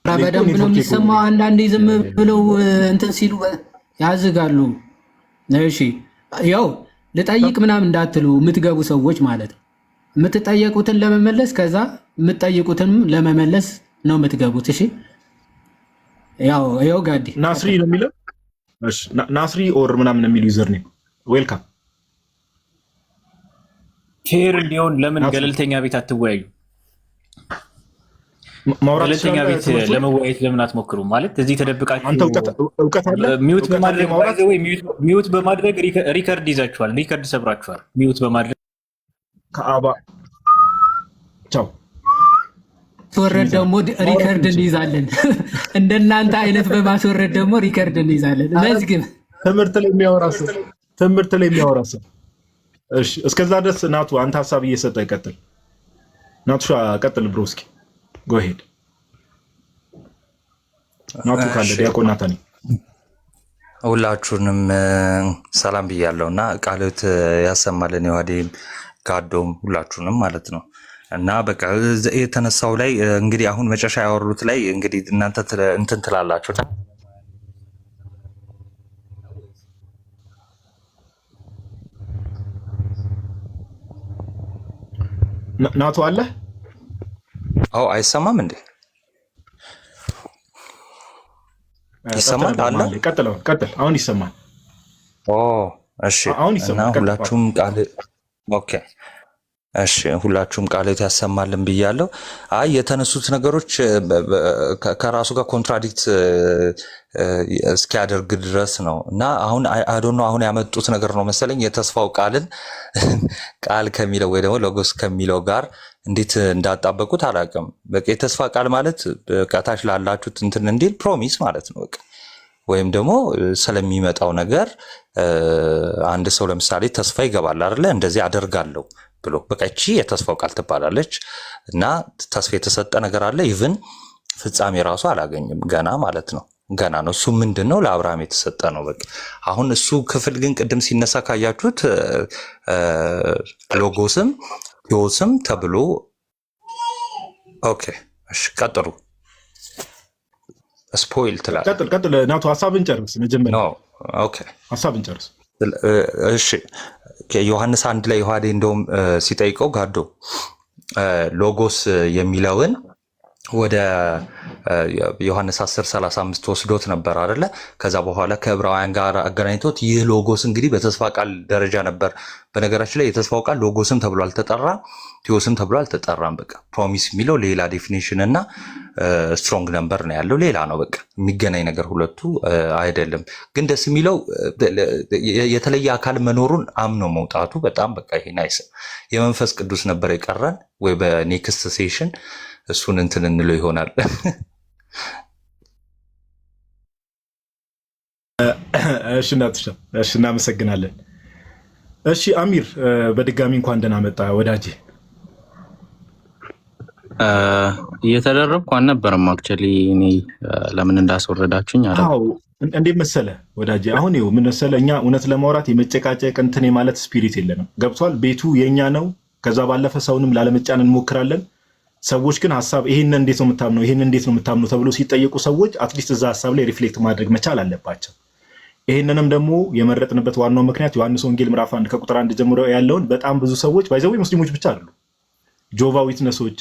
D: በደንብ ነው የሚሰማው። አንዳንዴ ዝም ብለው እንትን ሲሉ ያዝጋሉ። እሺ ያው ልጠይቅ ምናምን እንዳትሉ የምትገቡ ሰዎች ማለት ነው። የምትጠየቁትን ለመመለስ ከዛ የምትጠይቁትንም ለመመለስ ነው የምትገቡት። እሺ ያው ጋዲ
B: ናስሪ ነው የሚለው። እሺ ናስሪ ኦር ምናምን የሚል ዩዘር ኔም ዌልካም።
G: ፌር እንዲሆን ለምን ገለልተኛ ቤት አትወያዩ? ገለልተኛ ቤት ለመወያየት ለምን አትሞክሩም? ማለት እዚህ ተደብቃችሁ
B: አንተ እውቀት አለ
G: ሚዩት በማድረግ ሪከርድ ይዛችኋል፣ ሪከርድ ሰብራችኋል። ሚዩት በማድረግ
B: ከአባ ቻው
D: ተወረድ ደግሞ ሪከርድ እንይዛለን። እንደናንተ አይነት በማስወረድ ደግሞ ሪከርድ እንይዛለን። መዝግብ
B: ትምህርት ላይ የሚያወራ ሰው። እሺ እስከዛ ድረስ ናቱ አንተ ሀሳብ እየሰጠ ይቀጥል። ናቱሻ ቀጥል ብሮስኪ ጎ ሄድ ናቱ ካለ ዲያቆን ናታኒ
F: ሁላችሁንም ሰላም ብያለሁና ቃልዎት ያሰማልን ዮሐዴም ጋዶም ሁላችሁንም ማለት ነው። እና በቃ የተነሳው ላይ እንግዲህ አሁን መጨረሻ ያወሩት ላይ እንግዲህ እናንተ እንትን ትላላችሁ።
B: ናቱ አለ?
F: አዎ አይሰማም እንዴ? ይሰማል አለ?
B: ቀጥል። አሁን ይሰማል።
F: እሺ እና ሁላችሁም ቃል ኦኬ እሺ ሁላችሁም ቃልዎት ያሰማልን ብያለሁ። አይ የተነሱት ነገሮች ከራሱ ጋር ኮንትራዲክት እስኪያደርግ ድረስ ነው እና አሁን አዶኖ አሁን ያመጡት ነገር ነው መሰለኝ የተስፋው ቃልን ቃል ከሚለው ወይ ደግሞ ሎጎስ ከሚለው ጋር እንዴት እንዳጣበቁት አላውቅም። በቃ የተስፋ ቃል ማለት በቃ ታች ላላችሁት እንትን እንዲል ፕሮሚስ ማለት ነው። በቃ ወይም ደግሞ ስለሚመጣው ነገር አንድ ሰው ለምሳሌ ተስፋ ይገባል አይደለ? እንደዚህ አደርጋለሁ ብሎ በቃ እቺ የተስፋው ቃል ትባላለች። እና ተስፋ የተሰጠ ነገር አለ። ኢቭን ፍጻሜ ራሱ አላገኝም ገና ማለት ነው። ገና ነው። እሱ ምንድነው? ለአብርሃም የተሰጠ ነው። በቃ አሁን እሱ ክፍል ግን ቅድም ሲነሳ ካያችሁት ሎጎስም ቴዎስም ተብሎ ኦኬ፣ እሺ ቀጥሉ። ስፖይል ትላለህ።
B: ቀጥል ናቱ፣ ሀሳብን ጨርስ መጀመሪያ።
F: ኦኬ
B: ሀሳብን ጨርስ።
F: እሺ ዮሐንስ 1 ላይ ዮሐዴ እንደውም ሲጠይቀው ጋዶ ሎጎስ የሚለውን ወደ ዮሐንስ 10:35 ወስዶት ነበር አይደለ? ከዛ በኋላ ከዕብራውያን ጋር አገናኝቶት ይህ ሎጎስ እንግዲህ በተስፋ ቃል ደረጃ ነበር። በነገራችን ላይ የተስፋው ቃል ሎጎስም ተብሎ አልተጠራም፣ ቴዎስም ተብሎ አልተጠራም። በቃ ፕሮሚስ የሚለው ሌላ ዴፊኒሽን እና ስትሮንግ ነምበር ነው ያለው፣ ሌላ ነው። በቃ የሚገናኝ ነገር ሁለቱ አይደለም። ግን ደስ የሚለው የተለየ አካል መኖሩን አምኖ መውጣቱ በጣም በቃ ይሄ ናይስ። የመንፈስ ቅዱስ ነበር የቀረን ወይ በኔክስት ሴሽን እሱን እንትን እንለው ይሆናል።
B: እሺ እናመሰግናለን። እሺ አሚር በድጋሚ እንኳን ደህና መጣ ወዳጄ።
E: እየተደረብኩ አልነበረም አክቹዋሊ እኔ ለምን እንዳስወረዳችሁኝ አለ።
B: አዎ እንዴት መሰለ ወዳጄ፣ አሁን ይኸው ምን መሰለ፣ እኛ እውነት ለማውራት የመጨቃጨቅ እንትን የማለት ስፒሪት የለንም። ገብቷል? ቤቱ የኛ ነው። ከዛ ባለፈ ሰውንም ላለመጫን እንሞክራለን። ሰዎች ግን ሀሳብ ይሄን እንዴት ነው የምታምነው፣ ይሄን እንዴት ነው የምታምነው ተብሎ ሲጠየቁ ሰዎች አትሊስት እዛ ሀሳብ ላይ ሪፍሌክት ማድረግ መቻል አለባቸው። ይሄንንም ደግሞ የመረጥንበት ዋናው ምክንያት ዮሐንስ ወንጌል ምዕራፍ 1 ከቁጥር 1 ጀምሮ ያለውን በጣም ብዙ ሰዎች ባይዘው ሙስሊሞች ብቻ አይደሉም፣ ጆቫ ዊትነሶች፣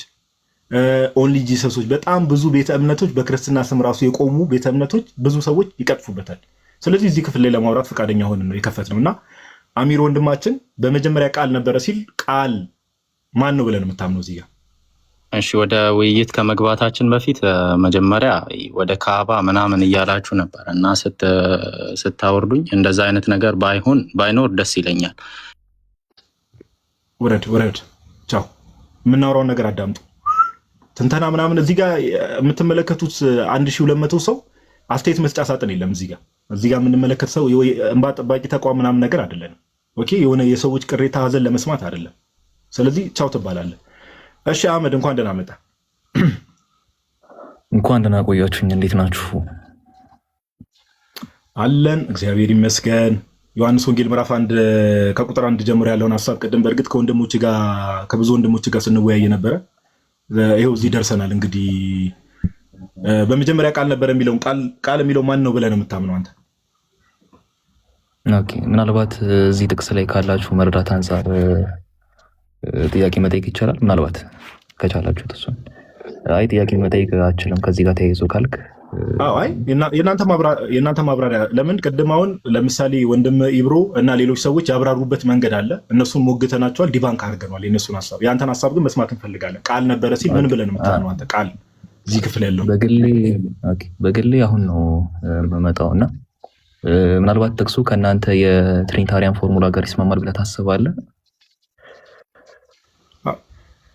B: ኦንሊ ጂሰሶች፣ በጣም ብዙ ቤተ እምነቶች በክርስትና ስም ራሱ የቆሙ ቤተ እምነቶች ብዙ ሰዎች ይቀጥፉበታል። ስለዚህ እዚህ ክፍል ላይ ለማውራት ፈቃደኛ ሆነን ነው የከፈትነው እና አሚር ወንድማችን በመጀመሪያ ቃል ነበረ ሲል ቃል ማን ነው ብለን የምታምነው እዚህ ጋር?
E: እሺ ወደ ውይይት ከመግባታችን በፊት መጀመሪያ ወደ ካባ ምናምን እያላችሁ ነበር እና ስታወርዱኝ እንደዛ አይነት ነገር ባይኖር ደስ ይለኛል።
B: ውረድ ቻው። የምናወራውን ነገር አዳምጡ። ትንተና ምናምን እዚህ ጋር የምትመለከቱት 1200 ሰው አስተያየት መስጫ ሳጥን የለም። እዚህ ጋር የምንመለከት ሰው እንባ ጠባቂ ተቋም ምናምን ነገር አይደለም። ኦኬ፣ የሆነ የሰዎች ቅሬታ ሀዘን ለመስማት አይደለም። ስለዚህ ቻው ትባላለህ። እሺ አህመድ እንኳን ደህና መጣ።
H: እንኳን ደህና ቆያችሁኝ። እንዴት ናችሁ?
B: አለን እግዚአብሔር ይመስገን። ዮሐንስ ወንጌል ምዕራፍ 1 ከቁጥር 1 ጀምሮ ያለውን ሀሳብ ቅድም በእርግጥ ከብዙ ወንድሞች ጋር ስንወያይ ነበረ። ይኸው እዚህ ደርሰናል። እንግዲህ በመጀመሪያ ቃል ነበረ የሚለውን ቃል የሚለው ማን ነው ብለህ ነው የምታምነው አንተ?
H: ኦኬ፣ ምናልባት እዚህ ጥቅስ ላይ ካላችሁ መረዳት አንጻር ጥያቄ መጠየቅ ይቻላል? ምናልባት ከቻላችሁት እሱን። አይ ጥያቄ መጠየቅ አችልም ከዚህ ጋር ተያይዞ ካልክ
B: አይ የእናንተ ማብራሪያ ለምን ቅድማውን ለምሳሌ ወንድም ኢብሮ እና ሌሎች ሰዎች ያብራሩበት መንገድ አለ። እነሱን ሞግተናቸዋል፣ ዲባንክ አድርገናል የእነሱን ሀሳብ። የአንተን ሀሳብ ግን መስማት እንፈልጋለን። ቃል ነበረ ሲል ምን ብለን የምታምነው አንተ? ቃል እዚህ ክፍል ያለው
H: በግሌ አሁን ነው የምመጣው እና ምናልባት ጥቅሱ ከእናንተ የትሪኒታሪያን ፎርሙላ ጋር ይስማማል ብለህ ታስባለህ?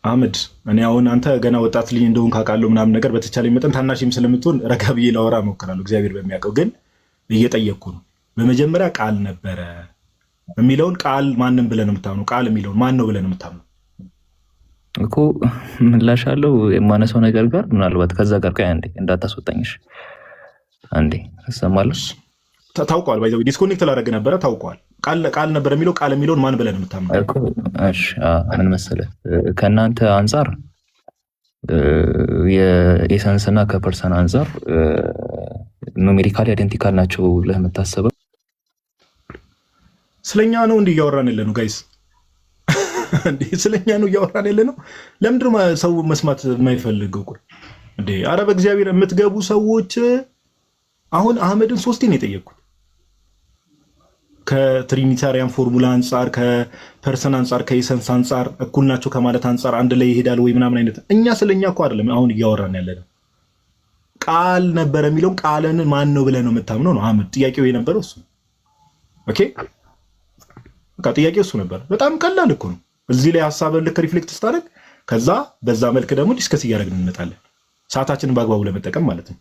B: አህመድ እኔ አሁን አንተ ገና ወጣት ልጅ እንደሆን ካውቃለሁ ምናምን ነገር በተቻለ መጠን ታናሽም ስለምትሆን ረጋ ብዬ ላወራ እሞክራለሁ። እግዚአብሔር በሚያውቀው ግን እየጠየቅኩ ነው። በመጀመሪያ ቃል ነበረ የሚለውን ቃል ማንም ብለን የምታምነው? ቃል የሚለውን ማን ነው ብለን የምታምነው
H: እኮ ምላሽ አለው የማነሳው ነገር ጋር ምናልባት ከዛ ጋር ቆይ አንዴ እንዳታስወጣኝሽ አንዴ እሰማለሁ።
B: ታውቀዋል ባይዘው ዲስኮኔክት ላደረገ ነበረ ታውቀዋል። ቃል ነበር የሚለው ቃል የሚለውን ማን ብለን የምታምነው?
H: እሺ ምን መሰለህ ከእናንተ አንጻር የኤሰንስ እና ከፐርሰን አንጻር ኑሜሪካሊ አይደንቲካል ናቸው ብለህ የምታስበው
B: ስለኛ ነው እንዲህ እያወራን ያለ ነው ጋይስ? ስለኛ ነው እያወራን ያለ ነው። ለምንድን ነው ሰው መስማት የማይፈልገው? እንዴ ኧረ በእግዚአብሔር የምትገቡ ሰዎች አሁን አህመድን 3 ነው የጠየቅኩት። ከትሪኒታሪያን ፎርሙላ አንጻር፣ ከፐርሰን አንጻር፣ ከኤሰንስ አንጻር እኩል ናቸው ከማለት አንጻር አንድ ላይ ይሄዳል ወይ ምናምን አይነት። እኛ ስለኛ እኮ አይደለም አሁን እያወራን ያለ ነው። ቃል ነበረ የሚለውን ቃልን ማን ነው ብለህ ነው የምታምነው ነው አህመድ። ጥያቄው የነበረው እሱ። ኦኬ በቃ ጥያቄው እሱ ነበር። በጣም ቀላል እኮ ነው። እዚህ ላይ ሀሳብን ልክ ሪፍሌክት ስታደርግ ከዛ በዛ መልክ ደግሞ ዲስከስ እያደረግን እንመጣለን። ሰዓታችንን በአግባቡ ለመጠቀም ማለት ነው።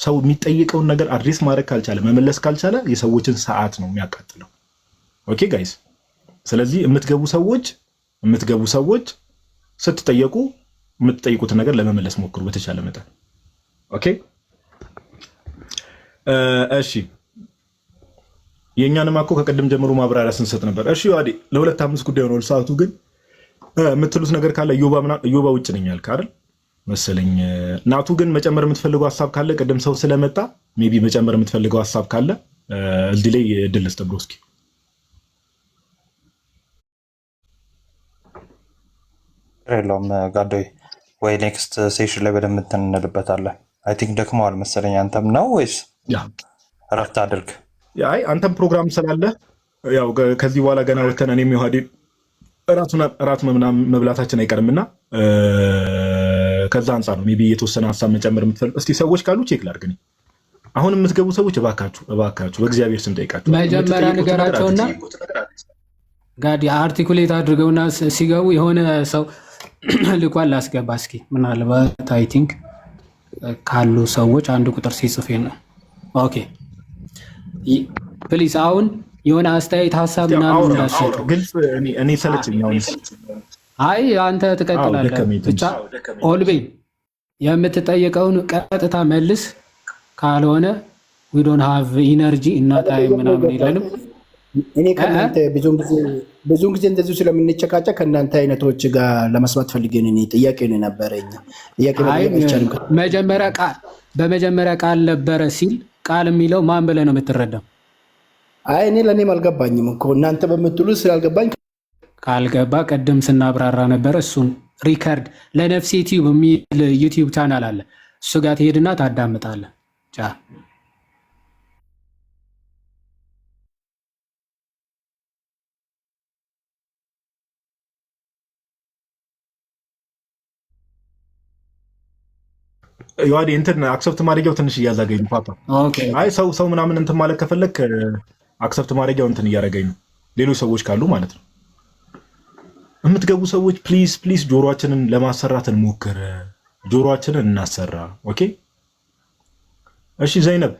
B: ሰው የሚጠይቀውን ነገር አድሬስ ማድረግ ካልቻለ መመለስ ካልቻለ የሰዎችን ሰዓት ነው የሚያቃጥለው። ኦኬ ጋይስ፣ ስለዚህ የምትገቡ ሰዎች ስትጠየቁ የምትጠይቁትን ነገር ለመመለስ ሞክሩ በተቻለ መጠን። ኦኬ እሺ፣ የእኛንም እኮ ከቅድም ጀምሮ ማብራሪያ ስንሰጥ ነበር። እሺ ዮሐዴ ለ2-5 ጉዳይ ሆኗል ሰዓቱ። ግን የምትሉት ነገር ካለ እዮባ ውጭ ነኝ ያልክ አይደል መሰለኝ። ናቱ ግን መጨመር የምትፈልገው ሀሳብ ካለ ቅድም ሰው ስለመጣ ሜይ ቢ መጨመር የምትፈልገው ሀሳብ ካለ እዚህ ላይ እድል ልስጥ ብሎ እስኪ።
F: የለውም ጋዶይ ወይ ኔክስት ሴሽን ላይ በደንብ እንትን እንልበታለን። አይ ቲንክ ደክመዋል መሰለኝ። አንተም ነው ወይስ እረፍት አድርግ?
B: አይ አንተም ፕሮግራም ስላለ ያው ከዚህ በኋላ ገና ወተን እኔም ዮሐዴ እራት መብላታችን አይቀርምና ከዛ አንጻር ነው ሜይ ቢ የተወሰነ ሀሳብ መጨመር የምትፈልግ እስቲ ሰዎች ካሉ ቼክ ላድርግ። አሁን የምትገቡ ሰዎች እባካችሁ በእግዚአብሔር ስም ጠይቃችሁ
D: መጀመሪያ ንገራቸውና ጋዲ አርቲኩሌት አድርገውና ሲገቡ የሆነ ሰው ልኳል ላስገባ እስኪ። ምናልባት አይ ቲንክ ካሉ ሰዎች አንድ ቁጥር ሲጽፍ ነው። ኦኬ ፕሊዝ አሁን የሆነ አስተያየት ሀሳብ ምናምን እንዳሰጡ
B: ግልጽ። እኔ ሰለችኝ።
D: አይ አንተ ትቀጥላለህ ብቻ። ኦልቤን የምትጠየቀውን ቀጥታ መልስ፣ ካልሆነ ዊ ዶንት ሃቭ ኢነርጂ እና ታይም ምናምን ይላልም።
I: እኔ ከእናንተ ብዙውን ጊዜ እንደዚሁ ስለምንጨቃጨቅ ከእናንተ አይነቶች ጋር ለመስማት ፈልገን ጥያቄ ነው የነበረኝ።
D: በመጀመሪያ ቃል ነበረ ሲል ቃል የሚለው ማን ብለህ ነው የምትረዳው?
I: አይ እኔ ለእኔም አልገባኝም እኮ እናንተ በምትሉ ስላልገባኝ
D: ካልገባ ቅድም ስናብራራ ነበረ። እሱን ሪከርድ ለነፍሴ ዩቲዩብ የሚል ዩቲዩብ ቻናል አለ። እሱ ጋር ትሄድና ታዳምጣለህ።
B: ዮሐዴ እንትን አክሰፕት ማድረጊያው ትንሽ እያዛገኝ ፓፓ። አይ ሰው ምናምን እንትን ማለት ከፈለክ አክሰፕት ማድረጊያው እንትን እያደረገኝ ነው። ሌሎች ሰዎች ካሉ ማለት ነው። የምትገቡ ሰዎች ፕሊዝ ጆሮአችንን ለማሰራት እንሞክር። ጆሮአችንን እናሰራ። ኦኬ እሺ ዘይነብ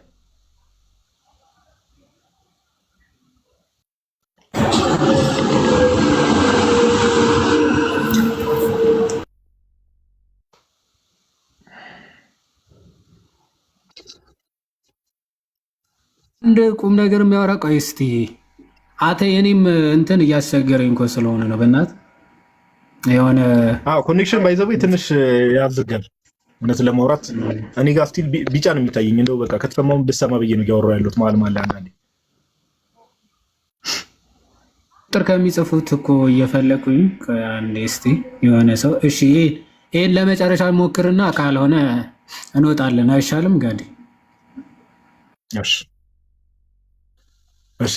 D: እንደ ቁም ነገር የሚያወራ ቆይ እስቲ አተ የኔም እንትን እያስቸገረኝ እኮ ስለሆነ ነው። በእናትህ የሆነ
B: ኮኔክሽን ባይዘው ትንሽ ያዝጋል። እውነት ለማውራት እኔ ጋር ስቲል ቢጫ ነው የሚታየኝ። እንደው በቃ ከተሰማውን ብሰማ ብዬ ነው እያወራሁ ያለሁት። መሀል አንዳንዴ
D: ቁጥር ከሚጽፉት እኮ እየፈለኩኝ አንዴ እስቲ የሆነ ሰው እሺ ይሄን ለመጨረሻ ሞክርና ካልሆነ እንወጣለን። አይሻልም ጋዲ?
B: እሺ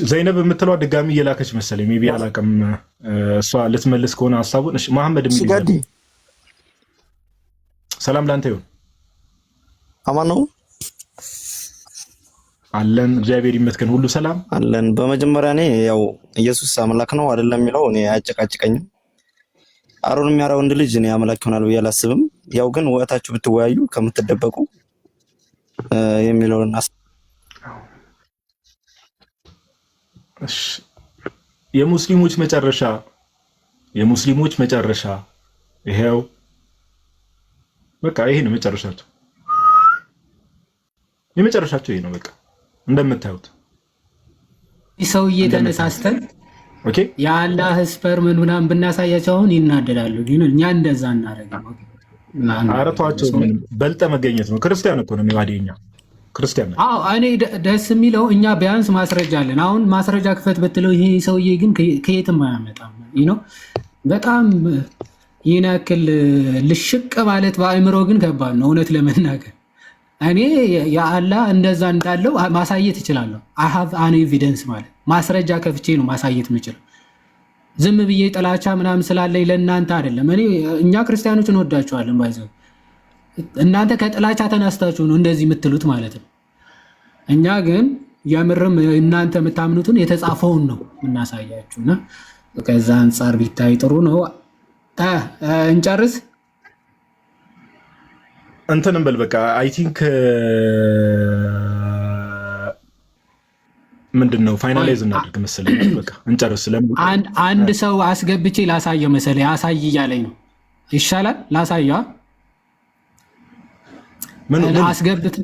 B: ዘይነብ የምትለው ድጋሚ እየላከች መሰለኝ። ሜይ ቢ አላውቅም። እሷ ልትመልስ ከሆነ ሀሳቡን። እሺ መሐመድ የሚል ሰላም ላንተ ይሁን።
J: አማን ነው
B: አለን። እግዚአብሔር ይመስገን፣ ሁሉ ሰላም
J: አለን። በመጀመሪያ እኔ ያው ኢየሱስ አምላክ ነው አይደለም የሚለው እኔ አያጨቃጭቀኝም። አሮን የሚያረው ወንድ ልጅ እኔ አምላክ ይሆናል ብዬ አላስብም። ያው ግን ወጣችሁ ብትወያዩ ከምትደበቁ የሚለውን
B: የሙስሊሞች መጨረሻ ይሄው በቃ ይሄ ነው መጨረሻቸው። የመጨረሻቸው ይሄ ነው በቃ እንደምታዩት።
D: ሰውዬ ተነሳስተን
B: ኦኬ
D: የአላህ ስፐርም ምናምን ብናሳያቸው አሁን ይናደዳሉ። ግን እኛ እንደዛ እናደርጋለን።
B: አረቷቸው በልጠ መገኘት ነው። ክርስቲያን እኮ ነው የሚዋደኛ ክርስቲያን ነው።
D: አዎ እኔ ደስ የሚለው እኛ ቢያንስ ማስረጃ አለን። አሁን ማስረጃ ክፈት ብትለው ይሄ ሰውዬ ግን ከየትም አያመጣም። በጣም ይህን ያክል ልሽቅ ማለት በአእምሮ ግን ከባድ ነው እውነት ለመናገር። እኔ የአላህ እንደዛ እንዳለው ማሳየት እችላለሁ። አይ ሃቭ አን ኤቪደንስ ማለት ማስረጃ ከፍቼ ነው ማሳየት የምችለው። ዝም ብዬ ጥላቻ ምናምን ስላለኝ ለእናንተ አይደለም። እኛ ክርስቲያኖች እንወዳቸዋለን ባይዘው እናንተ ከጥላቻ ተነስታችሁ ነው እንደዚህ የምትሉት ማለት ነው። እኛ ግን የምርም እናንተ የምታምኑትን የተጻፈውን ነው የምናሳያችሁና ከዛ አንጻር ቢታይ ጥሩ ነው። እንጨርስ።
B: እንትን እንበል በቃ አይ ቲንክ ምንድነው ፋይናላይዝ እናድርግ መሰለኝ። በቃ እንጨርስ።
D: አንድ ሰው አስገብቼ ላሳየው መሰለኝ። አሳይ እያለኝ ነው። ይሻላል ላሳየው። ምን አስገብት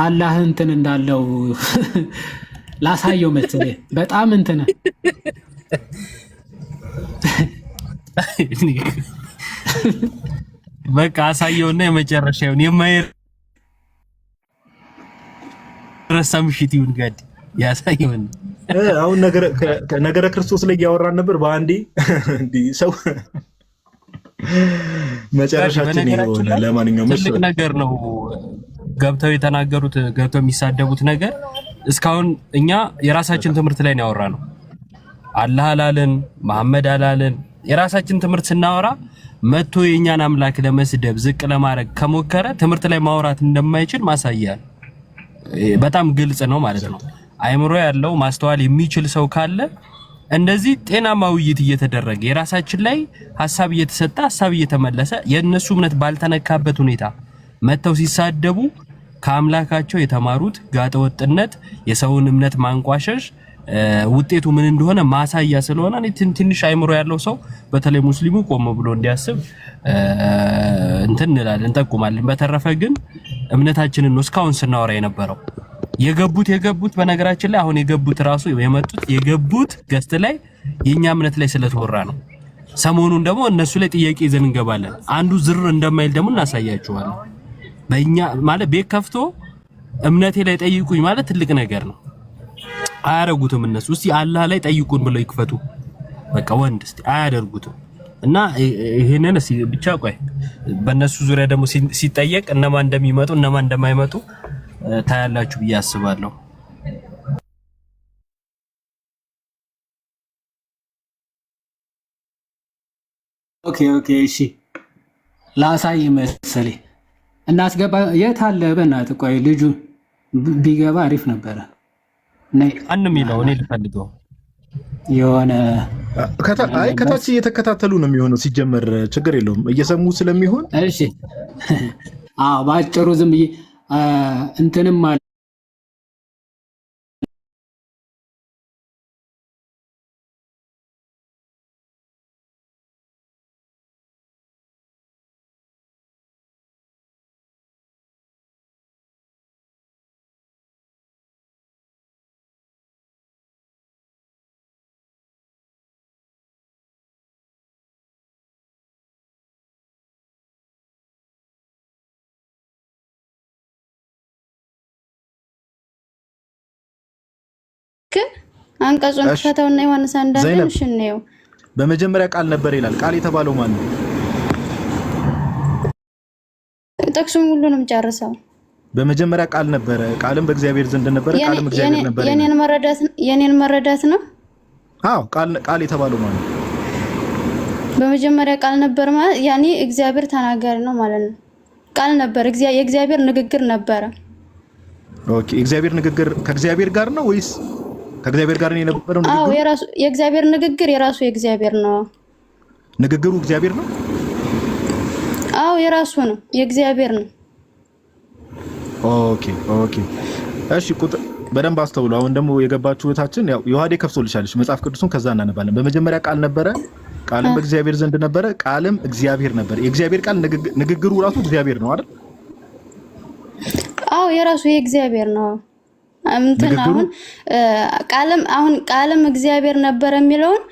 D: አላህ እንትን እንዳለው ላሳየው መሰለኝ። በጣም እንትን
K: በቃ አሳየውና የመጨረሻውን የማይረሳ ምሽት ይሁን ጋድ ያሳየውን።
B: አሁን ነገረ ክርስቶስ ላይ ያወራን ነበር በአንዴ እንዲህ ሰው መጨረሻችን ይሆነ። ለማንኛውም
K: ትልቅ ነገር ነው ገብተው የተናገሩት፣ ገብተው የሚሳደቡት ነገር። እስካሁን እኛ የራሳችን ትምህርት ላይ ነው ያወራነው። አላህ አላለን፣ መሐመድ አላለን። የራሳችን ትምህርት ስናወራ መጥቶ የኛን አምላክ ለመስደብ ዝቅ ለማድረግ ከሞከረ ትምህርት ላይ ማውራት እንደማይችል ማሳያ በጣም ግልጽ ነው ማለት ነው። አይምሮ ያለው ማስተዋል የሚችል ሰው ካለ እንደዚህ ጤናማ ውይይት እየተደረገ የራሳችን ላይ ሐሳብ እየተሰጠ ሐሳብ እየተመለሰ የነሱ እምነት ባልተነካበት ሁኔታ መተው ሲሳደቡ ከአምላካቸው የተማሩት ጋጠወጥነት፣ የሰውን እምነት ማንቋሸሽ ውጤቱ ምን እንደሆነ ማሳያ ስለሆነ ትንሽ አይምሮ ያለው ሰው በተለይ ሙስሊሙ ቆም ብሎ እንዲያስብ እንትን እንላለን እንጠቁማለን። በተረፈ ግን እምነታችንን ነው እስካሁን ስናወራ የነበረው። የገቡት በነገራችን ላይ አሁን የገቡት ራሱ የገቡት ገስት ላይ የኛ እምነት ላይ ስለተወራ ነው። ሰሞኑን ደግሞ እነሱ ላይ ጥያቄ ይዘን እንገባለን። አንዱ ዝር እንደማይል ደግሞ እናሳያቸዋለን። በእኛ ማለት ቤት ከፍቶ እምነቴ ላይ ጠይቁኝ ማለት ትልቅ ነገር ነው። አያደርጉትም እነሱ። እስቲ አላህ ላይ ጠይቁን ብለው ይክፈቱ። በቃ ወንድ እስቲ አያደርጉትም። እና ይሄንን እስቲ ብቻ ቆይ በእነሱ ዙሪያ ደግሞ ሲጠየቅ እነማን እንደሚመጡ እነማን እንደማይመጡ ታያላችሁ ብዬ አስባለሁ።
D: ኦኬ እሺ ላሳይ መሰለኝ። እናስገባ። የት አለ? በእናትህ ቆይ ልጁ ቢገባ አሪፍ ነበረ።
K: አንም ይለው እኔ ልፈልገው
D: የሆነ
B: ከታች እየተከታተሉ ነው የሚሆነው። ሲጀመር ችግር የለውም እየሰሙ ስለሚሆን።
D: እሺ ባጭሩ ዝም ብዬ እንትንም አለ
L: አንቀጹን ፈታውና ዮሐንስ አንዳንዴ ነው።
B: በመጀመሪያ ቃል ነበር ይላል። ቃል የተባለው ማን ነው?
L: ጥቅሱን ሁሉንም ጨርሰው።
B: በመጀመሪያ ቃል ነበረ፣ ቃልም በእግዚአብሔር ዘንድ ነበረ፣ ቃልም እግዚአብሔር ነበረ።
L: የኔን መረዳት ነው።
B: አዎ ቃል የተባለው ማን ነው?
L: በመጀመሪያ ቃል ነበር ማለት ያኔ እግዚአብሔር ተናጋሪ ነው ማለት ነው። ቃል ነበር፣ የእግዚአብሔር ንግግር ነበረ።
B: ኦኬ፣ እግዚአብሔር ንግግር ከእግዚአብሔር ጋር ነው ወይስ ከእግዚአብሔር ጋር ነው የነበረው ንግግሩ?
L: አዎ የእግዚአብሔር ንግግር የራሱ የእግዚአብሔር ነው።
B: ንግግሩ እግዚአብሔር ነው?
L: አዎ የራሱ ነው፣ የእግዚአብሔር ነው።
B: ኦኬ እሺ፣ በደንብ አስተውሉ። አሁን ደግሞ የገባችሁ እህታችን ያው ዮሐዴ ከፍቶልሻለች መጽሐፍ ቅዱሱን፣ ከዛ እናነባለን። በመጀመሪያ ቃል ነበረ፣ ቃልም በእግዚአብሔር ዘንድ ነበረ፣ ቃልም እግዚአብሔር ነበረ። የእግዚአብሔር ቃል ንግግሩ ራሱ እግዚአብሔር ነው አይደል?
L: አዎ የራሱ የእግዚአብሔር ነው። አሁን ቃልም እግዚአብሔር ነበር የሚለውን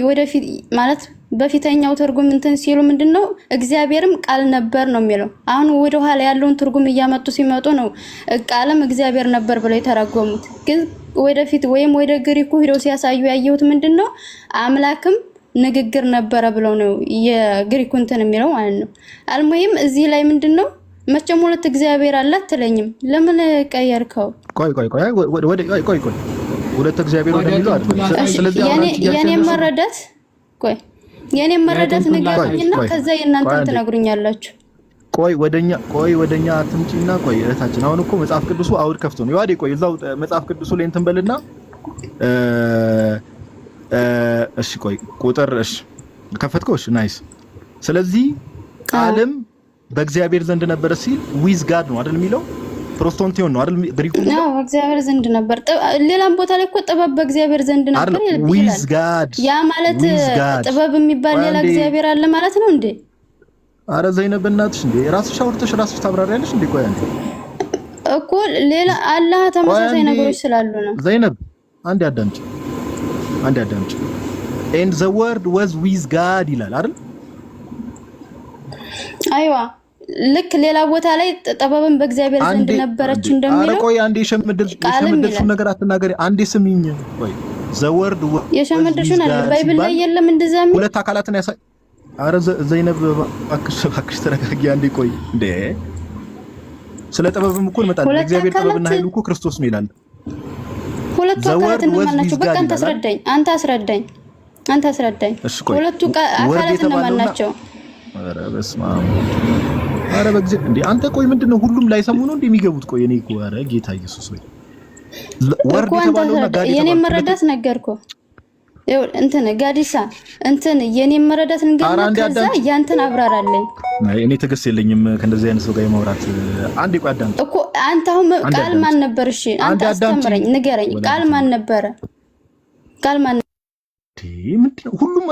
L: ወደፊት ማለት በፊተኛው ትርጉም እንትን ሲሉ ምንድነው እግዚአብሔርም ቃል ነበር ነው የሚለው። አሁን ወደ ኋላ ያለውን ትርጉም እያመጡ ሲመጡ ነው ቃልም እግዚአብሔር ነበር ብለው የተረጎሙት። ግን ወደፊት ወይም ወደ ግሪኩ ሄደው ሲያሳዩ ያየሁት ምንድነው አምላክም ንግግር ነበረ ብለው ነው የግሪኩ እንትን የሚለው ማለት ነው። አልሙሂም እዚህ ላይ ምንድነው መቼም ሁለት እግዚአብሔር አለ አትለኝም። ለምን ቀየርከው?
B: ቆይ ሁለት እግዚአብሔር ወደሚለው አይደል? ስለዚህ የኔ መረዳት ንገሩኝና ከዛ የእናንተን ትነግሩኛላችሁ። ወደኛ አትምጪና ቆይ እህታችን፣ አሁን እኮ መጽሐፍ ቅዱሱ አውድ ከፍቶ ነው። ይዋዴ ቆይ እዛው መጽሐፍ ቅዱሱ ላይ እንትን በልና እሺ ቆይ ቁጥር እሺ ከፈትከው? እሺ ናይስ። ስለዚህ ቃልም በእግዚአብሔር ዘንድ ነበረ ሲል ዊዝ ጋድ ነው አይደል የሚለው ፕሮስቶንቲዮን ነው አይደል ግሪኩ
L: ነው እግዚአብሔር ዘንድ ነበር። ሌላም ቦታ ላይ እኮ ጥበብ በእግዚአብሔር ዘንድ ነበር
B: ዊዝ ጋድ።
L: ያ ማለት ጥበብ የሚባል ሌላ እግዚአብሔር አለ ማለት ነው እንዴ?
B: አረ ዘይነብ እናትሽ እንዴ ራስሽ አውርተሽ ራስሽ ታብራሪያለሽ እንዴ? ቆይ አንዴ
L: እኮ ሌላ አላህ ተመሳሳይ ነገሮች ስላሉ ነው።
B: ዘይነብ አንዴ አዳምጪ and the word was with God ይላል አይደል?
L: አይዋ ልክ ሌላ ቦታ ላይ ጥበብን በእግዚአብሔር ዘንድ ነበረች እንደሚለው።
B: አረ ቆይ አንዴ የሸመደልሽው ነገር አትናገሪ። አንዴ ስሚኝ። ቆይ the word
L: የሸመደልሽው ነገር ባይብል ላይ የለም እንደዛ የሚል
B: ሁለት አካላትን ያሳይ። አረ ዘይነብ እባክሽ ተረጋጊ አንዴ። ቆይ እንዴ ስለ ጥበብም እኮ እንመጣለን። እግዚአብሔር ጥበብና ኃይሉ እኮ ክርስቶስ ነው ይላል።
L: ሁለቱ አካላት እነማን ናቸው? በቃ አንተ አስረዳኝ። ሁለቱ አካላት እነማን ናቸው?
B: አረ በስመ አብ። አረ በእግዚአብሔር እንዴ አንተ ቆይ ምንድነው ሁሉም ላይ ሰሙ ነው እንደሚገቡት? ቆይ እኔ እኮ አረ ጌታ ኢየሱስ ወይ ወርድ የተባለውና ጋዲ
L: የኔ መረዳት ነገርኩ። እንትን ጋዲሳ እንትን የኔ መረዳት ከዛ ያንተን አብራራለኝ።
B: እኔ ትዕግስት የለኝም ከእንደዚህ አይነት ሰው ጋር የማውራት። አንዴ ቆይ አዳምጪ
L: እኮ አንተ አሁን ቃል ማን ነበር? እሺ አንተ አስተምረኝ፣ ንገረኝ። ቃል ማን ነበረ? ቃል ማን
B: ምንድነው? ሁሉም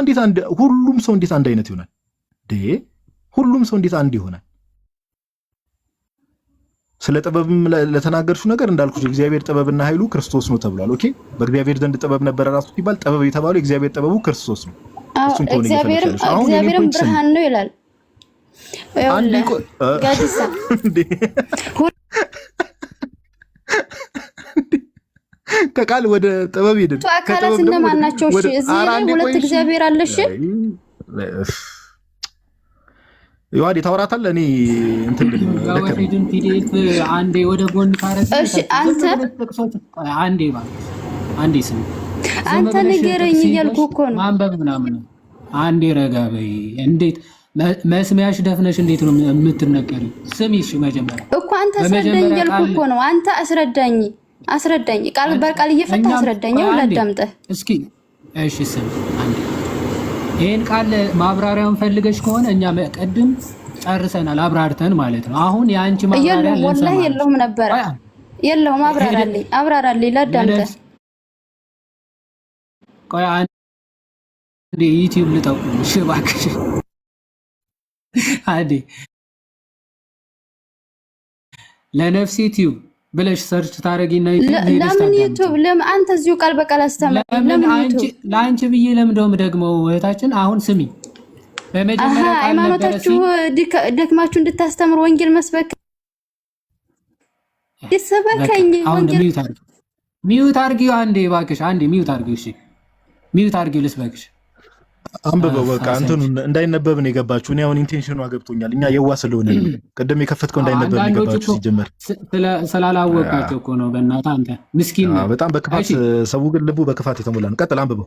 B: ሰው እንዴት አንድ አይነት ይሆናል? ሁሉም ሰው እንዴት አንድ ይሆናል? ስለ ጥበብም ለተናገርሽው ነገር እንዳልኩሽ እግዚአብሔር ጥበብና ኃይሉ ክርስቶስ ነው ተብሏል። ኦኬ በእግዚአብሔር ዘንድ ጥበብ ነበረ ራሱ ሲባል ጥበብ የተባለው እግዚአብሔር ጥበቡ ክርስቶስ ነው።
L: እግዚአብሔርም ብርሃን ነው ይላል። ጋዲሳ
B: ከቃል ወደ ጥበብ ሄድን።
L: አካላት እነማን ናቸው? እሺ እዚህ ላይ ሁለት እግዚአብሔር አለ። እሺ
B: ይዋዲ ታወራታለህ። እኔ እንትን
D: ወዲድን ፒዲኤፍ አንዴ ወደ ጎን ካረስ።
L: እሺ አንተ
D: አንዴ ስም
L: አንተ ንገረኝ እያልኩ እኮ ነው።
D: ማንበብ ምናምን አንዴ ረጋ በይ። እንዴት መስሚያሽ ደፍነሽ እንዴት ነው የምትነገሪው? ስሚሽ መጀመሪያ
L: እኮ አንተ አስረዳኝ እያልኩ እኮ ነው። አንተ አስረዳኝ ቃል በቃል እየፈታ አስረዳኝ። ይኸውልህ አዳምጠህ
D: እስኪ። እሺ ስም አንዴ ይሄን ቃል ማብራሪያውን ፈልገሽ ከሆነ እኛ መቀድም ጨርሰናል፣ አብራርተን ማለት ነው። አሁን የአንቺ ማብራሪያ
L: ወላሂ የለውም ነበር። የለውም አብራራልኝ ላዳምጠህ።
D: ቆይ አንዴ ዩቲዩብ ልጠቁም። እሺ እባክሽ አንዴ ለነፍሲ ዩቲዩብ ብለሽ ሰርች ታረጊና
L: ለምን ዩቲዩብ ለምን አንተ እዚሁ ቃል በቃል አስተምር። ለምን
D: ለአንቺ ብዬ ለምደውም ደግሞ እህታችን አሁን ስሚ። በመጀመሪያ ቃል
L: ሃይማኖታችሁ ደክማችሁ እንድታስተምር ወንጌል መስበክ ይሰበከኝ።
D: ወንጌል ሚዩት አርጊው አንዴ እባክሽ፣ አንዴ ሚዩት አርጊው። እሺ ሚዩት አርጊው ልስበክሽ።
B: አንብበው በቃ እንትኑ እንዳይነበብ ነው የገባችሁ። እኔ አሁን ኢንቴንሽኑ አገብቶኛል። እኛ የዋ ስለሆነ ቅድም የከፈትከው እንዳይነበብ ነው የገባችሁ። ሲጀመር
D: ስላላወቃቸው እኮ ነው። በእናትህ አንተ ምስኪን ነው
B: በጣም በክፋት ሰው ግን ልቡ በክፋት የተሞላ ነው። ቀጥል አንብበው።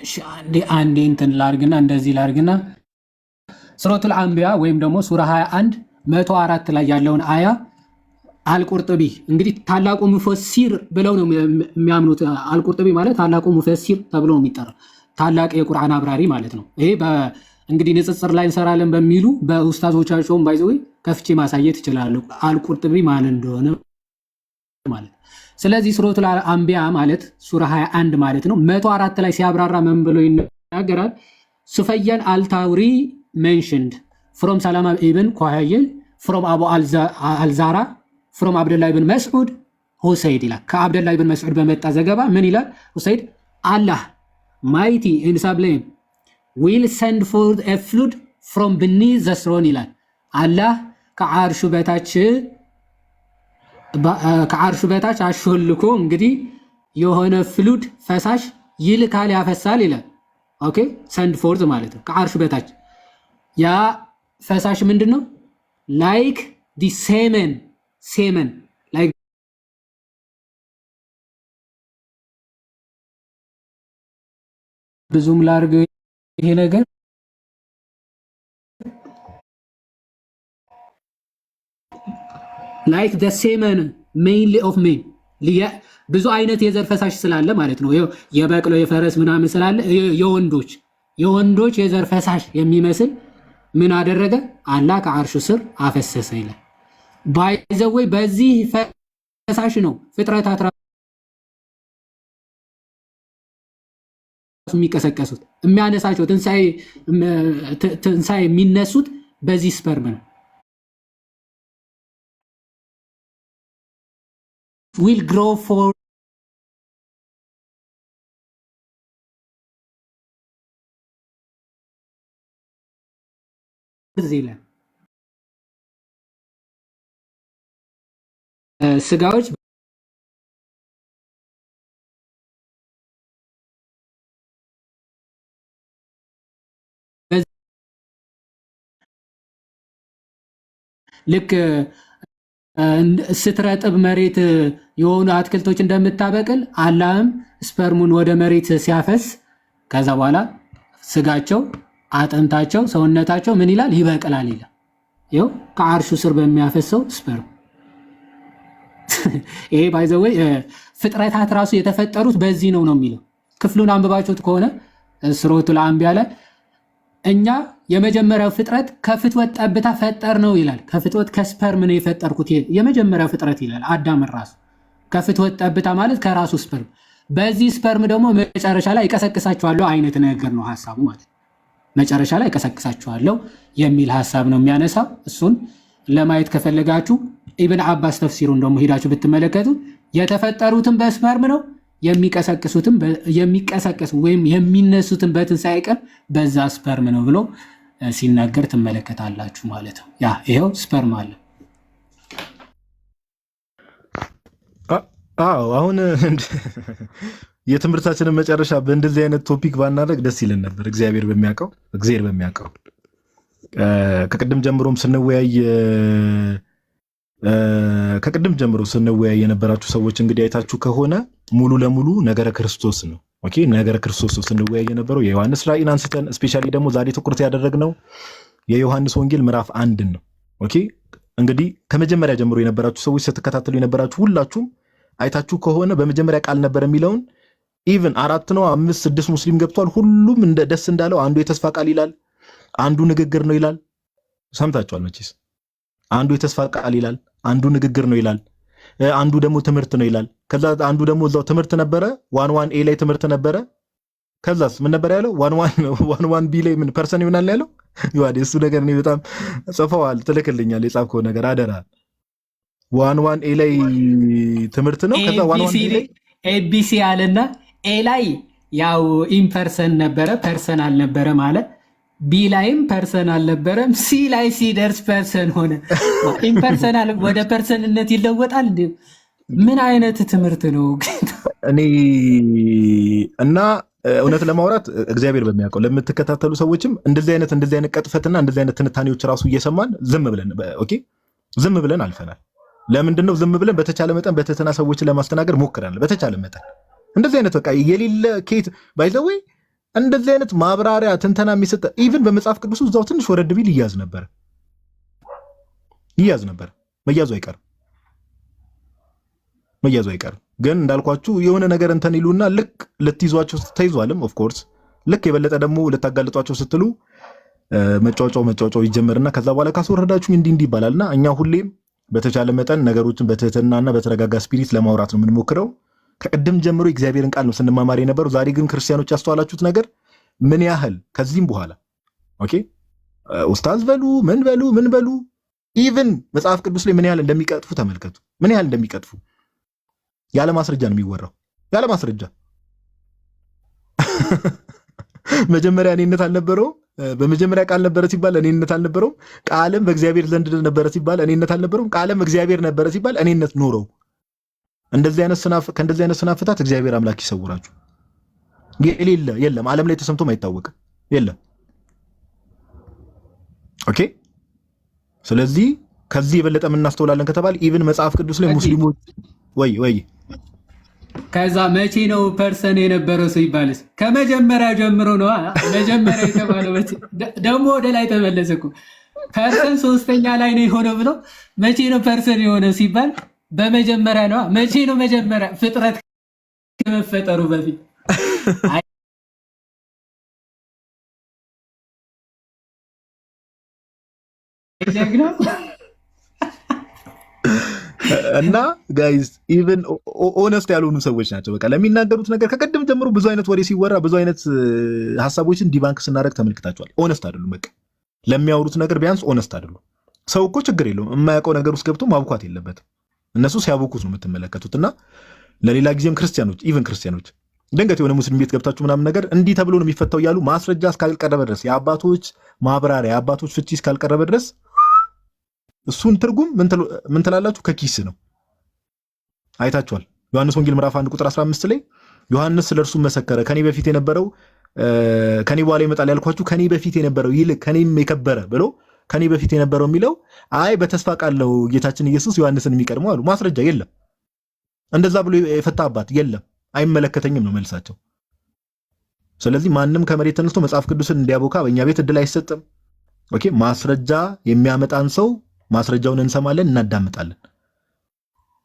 D: እሺ አንዴ እንትን ላርግና እንደዚህ ላርግና ሱረቱል አንቢያ ወይም ደግሞ ሱራ 21 104 ላይ ያለውን አያ አልቁርጥቢ እንግዲህ ታላቁ ሙፈሲር ብለው ነው የሚያምኑት። አልቁርጥቢ ማለት ታላቁ ሙፈሲር ተብሎ ነው የሚጠራው፣ ታላቅ የቁርአን አብራሪ ማለት ነው። ይሄ እንግዲህ ንጽጽር ላይ እንሰራለን በሚሉ በኡስታዞቻቸውም ባይዘው ከፍቼ ማሳየት ይችላሉ አልቁርጥቢ ማለት እንደሆነ ማለት። ስለዚህ ሱረቱል አንቢያ ማለት ሱራ 21 ማለት ነው 104 ላይ ሲያብራራ ምን ብሎ ይናገራል? ሱፈያን አልታውሪ ሜንሽንድ ፍሮም ሰላማ ኢብን ኳሃይል ፍሮም አቡ አልዛራ ፍሮም አብደላህ ብን መስዑድ ሁሰይድ ይላል። ከአብደላህ ብን መስዑድ በመጣ ዘገባ ምን ይላል? ሁሰይድ አላህ ማይቲ ኢን ሳብሌም ዊል ሰንድ ፎርት ኤ ፍሉድ ፍሮም ብኒዝ ዘ ስሮን ይላል። አላህ ከዓርሹ በታች አሾልኮ እንግዲህ የሆነ ፍሉድ ፈሳሽ ይልካል ያፈሳል ይላል። ኦኬ ሰንድ ፎርት ማለት ነው ከዓርሹ በታች ያ ፈሳሽ ምንድን ነው? ላይክ ዲ ሴመን ላይ ብዙም ላርግ ይሄ ነገር ላይክ ደ ሴመን ሜይንሊ ኦፍ ሜን ብዙ አይነት የዘር ፈሳሽ ስላለ ማለት ነው። የበቅሎ የፈረስ ምናምን ስላለ የወንዶች የዘር ፈሳሽ የሚመስል ምን አደረገ? አላህ ከአርሹ ስር አፈሰሰ ይላል። ባይዘወይ በዚህ ፈሳሽ ነው ፍጥረታት ራሱ የሚቀሰቀሱት የሚያነሳቸው ትንሣኤ የሚነሱት በዚህ ስፐርም ነው። will grow for ይላል። ስጋዎች ልክ ስትረጥብ መሬት የሆኑ አትክልቶች እንደምታበቅል አላህም ስፐርሙን ወደ መሬት ሲያፈስ ከዛ በኋላ ስጋቸው፣ አጥንታቸው፣ ሰውነታቸው ምን ይላል? ይበቅላል ይላል። ይኸው ከአርሹ ስር በሚያፈሰው ስፐርም። ይሄ ባይ ዘ ወይ ፍጥረታት ራሱ የተፈጠሩት በዚህ ነው የሚለው። ክፍሉን አንብባችሁት ከሆነ ሱረቱል አንቢያ ላይ እኛ የመጀመሪያው ፍጥረት ከፍትወት ጠብታ ፈጠር ነው ይላል። ከፍትወት ከስፐርም ነው የፈጠርኩት የመጀመሪያው ፍጥረት ይላል። አዳምን ራሱ ከፍትወት ጠብታ ማለት ከራሱ ስፐርም። በዚህ ስፐርም ደግሞ መጨረሻ ላይ ይቀሰቅሳቸዋለሁ አይነት ነገር ነው ሐሳቡ ማለት። መጨረሻ ላይ ይቀሰቅሳቸዋለሁ የሚል ሐሳብ ነው የሚያነሳው። እሱን ለማየት ከፈለጋችሁ ኢብን አባስ ተፍሲሩን ደግሞ ሄዳችሁ ብትመለከቱ የተፈጠሩትን በስፐርም ነው የሚቀሰቀሱ ወይም የሚነሱትን በትንሣኤ ቀን በዛ ስፐርም ነው ብሎ ሲናገር ትመለከታላችሁ ማለት ነው። ያ ይሄው ስፐርም አለ።
B: አሁን የትምህርታችንን መጨረሻ በእንደዚህ አይነት ቶፒክ ባናደርግ ደስ ይለን ነበር። እግዚአብሔር በሚያውቀው ከቅድም ጀምሮም ስንወያይ የነበራችሁ ሰዎች እንግዲህ አይታችሁ ከሆነ ሙሉ ለሙሉ ነገረ ክርስቶስ ነው። ኦኬ ነገረ ክርስቶስ ነው ስንወያይ የነበረው። የዮሐንስ ራእይን አንስተን ስፔሻሊ ደግሞ ዛሬ ትኩረት ያደረግነው የዮሐንስ ወንጌል ምዕራፍ 1 ነው። ኦኬ እንግዲህ ከመጀመሪያ ጀምሮ የነበራችሁ ሰዎች ስትከታተሉ የነበራችሁ ሁላችሁም አይታችሁ ከሆነ በመጀመሪያ ቃል ነበር የሚለውን ኢቭን 4 ነው 5 6 ሙስሊም ገብቷል። ሁሉም እንደ ደስ እንዳለው አንዱ የተስፋ ቃል ይላል፣ አንዱ ንግግር ነው ይላል። ሰምታችኋል መቼስ። አንዱ የተስፋ ቃል ይላል፣ አንዱ ንግግር ነው ይላል፣ አንዱ ደግሞ ትምህርት ነው ይላል። ከዛ አንዱ ደግሞ እዛው ትምህርት ነበረ 11 ኤ ላይ ትምህርት ነበረ። ከዛስ ምን ነበር ያለው? 11 ቢ ላይ ምን ፐርሰን ይሆናል ያለው? ይዋዲ እሱ ነገር ነው በጣም ጽፈዋል። ትልክልኛል የጻፍከው ነገር አደራ። 11 ኤ ላይ ትምህርት ነው። ከዛ 11 ቢ ላይ
D: ኤቢሲ አለና ኤ ላይ ያው ኢምፐርሰን ነበረ ፐርሰን አልነበረ ማለት ቢ ላይም ፐርሰን አልነበረም። ሲ ላይ ሲደርስ ፐርሰን ሆነ። ኢምፐርሰናል ወደ ፐርሰንነት ይለወጣል እንዴ? ምን አይነት ትምህርት ነው?
B: እኔ እና እውነት ለማውራት እግዚአብሔር በሚያውቀው ለምትከታተሉ ሰዎችም እንደዚህ አይነት ቀጥፈትና እንደዚህ አይነት ትንታኔዎች ራሱ እየሰማን ዝም ብለን አልፈናል። ለምንድን ነው ዝም ብለን? በተቻለ መጠን በትህትና ሰዎችን ለማስተናገድ ሞክረናል። በተቻለ መጠን እንደዚህ አይነት በቃ የሌለ ኬት ባይዘወይ እንደዚህ አይነት ማብራሪያ ትንተና የሚሰጥ ኢቭን በመጽሐፍ ቅዱስ እዛው ትንሽ ወረድ ቢል ይያዝ ነበር። መያዙ አይቀርም። ግን እንዳልኳችሁ የሆነ ነገር እንትን ይሉና ልክ ልትይዟቸው ተይዟልም። ኦፍ ኮርስ ልክ የበለጠ ደግሞ ልታጋልጧቸው ስትሉ መጫወጫው ይጀመርና ከዛ በኋላ ካስወረዳችሁ እንዲህ ይባላልና እኛ ሁሌም በተቻለ መጠን ነገሮችን በትህትናና በተረጋጋ ስፒሪት ለማውራት ነው የምንሞክረው። ከቅድም ጀምሮ የእግዚአብሔርን ቃል ነው ስንማማር የነበረው። ዛሬ ግን ክርስቲያኖች ያስተዋላችሁት ነገር ምን ያህል ከዚህም በኋላ ኡስታዝ በሉ ምን በሉ ኢቭን መጽሐፍ ቅዱስ ላይ ምን ያህል እንደሚቀጥፉ ተመልከቱ። ምን ያህል እንደሚቀጥፉ ያለ ማስረጃ ነው የሚወራው። ያለ ማስረጃ መጀመሪያ እኔነት አልነበረውም። በመጀመሪያ ቃል ነበረ ሲባል እኔነት አልነበረውም። ቃልም በእግዚአብሔር ዘንድ ነበረ ሲባል እኔነት አልነበረውም። ቃልም እግዚአብሔር ነበረ ሲባል እኔነት ኖረው። ከእንደዚህ አይነት ስናፍታት እግዚአብሔር አምላክ ይሰውራችሁ። የለም ዓለም ላይ ተሰምቶም አይታወቅም። የለም። ኦኬ። ስለዚህ ከዚህ የበለጠ የምናስተውላለን ከተባለ ኢቭን መጽሐፍ ቅዱስ ላይ ሙስሊሞች ወይ
D: ከዛ መቼ ነው ፐርሰን የነበረው ሰው ይባልስ? ከመጀመሪያ ጀምሮ ነው። መጀመሪያ የተባለው ደግሞ ወደ ላይ ተመለሰ እኮ። ፐርሰን 3ኛ ላይ ነው የሆነው ብሎ መቼ ነው ፐርሰን የሆነው ሲባል በመጀመሪያ ነው። መቼ ነው መጀመሪያ? ፍጥረት ከመፈጠሩ በፊት
B: እና ጋይዝ ኢቭን ኦነስት ያልሆኑ ሰዎች ናቸው። በቃ ለሚናገሩት ነገር ከቀደም ጀምሮ ብዙ አይነት ወሬ ሲወራ ብዙ አይነት ሀሳቦችን ዲባንክ ስናደርግ ተመልክታችኋል። ኦነስት አይደሉም። በቃ ለሚያወሩት ነገር ቢያንስ ኦነስት አይደሉም። ሰው እኮ ችግር የለውም የማያውቀው ነገር ውስጥ ገብቶ ማብኳት የለበትም። እነሱ ሲያቦኩት ነው የምትመለከቱት። እና ለሌላ ጊዜም ክርስቲያኖች ኢቭን ክርስቲያኖች ድንገት የሆነ ሙስሊም ቤት ገብታችሁ ምናምን ነገር እንዲህ ተብሎ ነው የሚፈታው እያሉ ማስረጃ እስካልቀረበ ድረስ የአባቶች ማብራሪያ የአባቶች ፍቺ እስካልቀረበ ድረስ እሱን ትርጉም ምን ትላላችሁ? ከኪስ ነው። አይታችኋል። ዮሐንስ ወንጌል ምዕራፍ 1 ቁጥር 15 ላይ ዮሐንስ ስለእርሱ መሰከረ፣ ከኔ በፊት የነበረው ከኔ በኋላ ይመጣል ያልኳችሁ ከኔ በፊት የነበረው ይልቅ ከኔም የከበረ ብሎ ከኔ በፊት የነበረው የሚለው አይ በተስፋ ቃል ነው ጌታችን ኢየሱስ ዮሐንስን የሚቀድመው አሉ። ማስረጃ የለም። እንደዛ ብሎ የፈታ አባት የለም። አይመለከተኝም ነው መልሳቸው። ስለዚህ ማንም ከመሬት ተነስቶ መጽሐፍ ቅዱስን እንዲያቦካ በእኛ ቤት እድል አይሰጥም። ኦኬ፣ ማስረጃ የሚያመጣን ሰው ማስረጃውን እንሰማለን፣ እናዳምጣለን።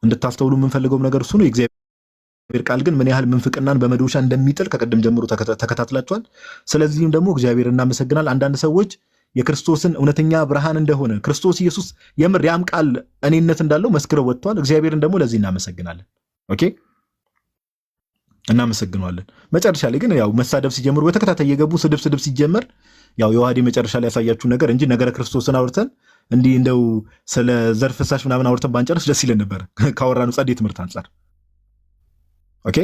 B: እንድታስተውሉ የምንፈልገውም ነገር እሱ ነው። የእግዚአብሔር ቃል ግን ምን ያህል ምንፍቅናን በመዶሻ እንደሚጥል ከቀደም ጀምሮ ተከታትላችኋል። ስለዚህም ደግሞ እግዚአብሔር እናመሰግናል። አንዳንድ ሰዎች የክርስቶስን እውነተኛ ብርሃን እንደሆነ ክርስቶስ ኢየሱስ የምር ያም ቃል እኔነት እንዳለው መስክረው ወጥቷል። እግዚአብሔርን ደግሞ ለዚህ እናመሰግናለን። ኦኬ፣ እናመሰግናለን። መጨረሻ ላይ ግን ያው መሳደብ ሲጀምሩ በተከታታይ የገቡ ስድብ ሲጀመር ያው የዋህዲ መጨረሻ ላይ ያሳያችሁ ነገር እንጂ ነገረ ክርስቶስን አውርተን እንዲህ እንደው ስለ ዘር ፍሳሽ ምናምን አውርተን ባንጨርስ ደስ ይለን ነበር። ካወራነው ጸዴ ትምህርት አንጻር ኦኬ፣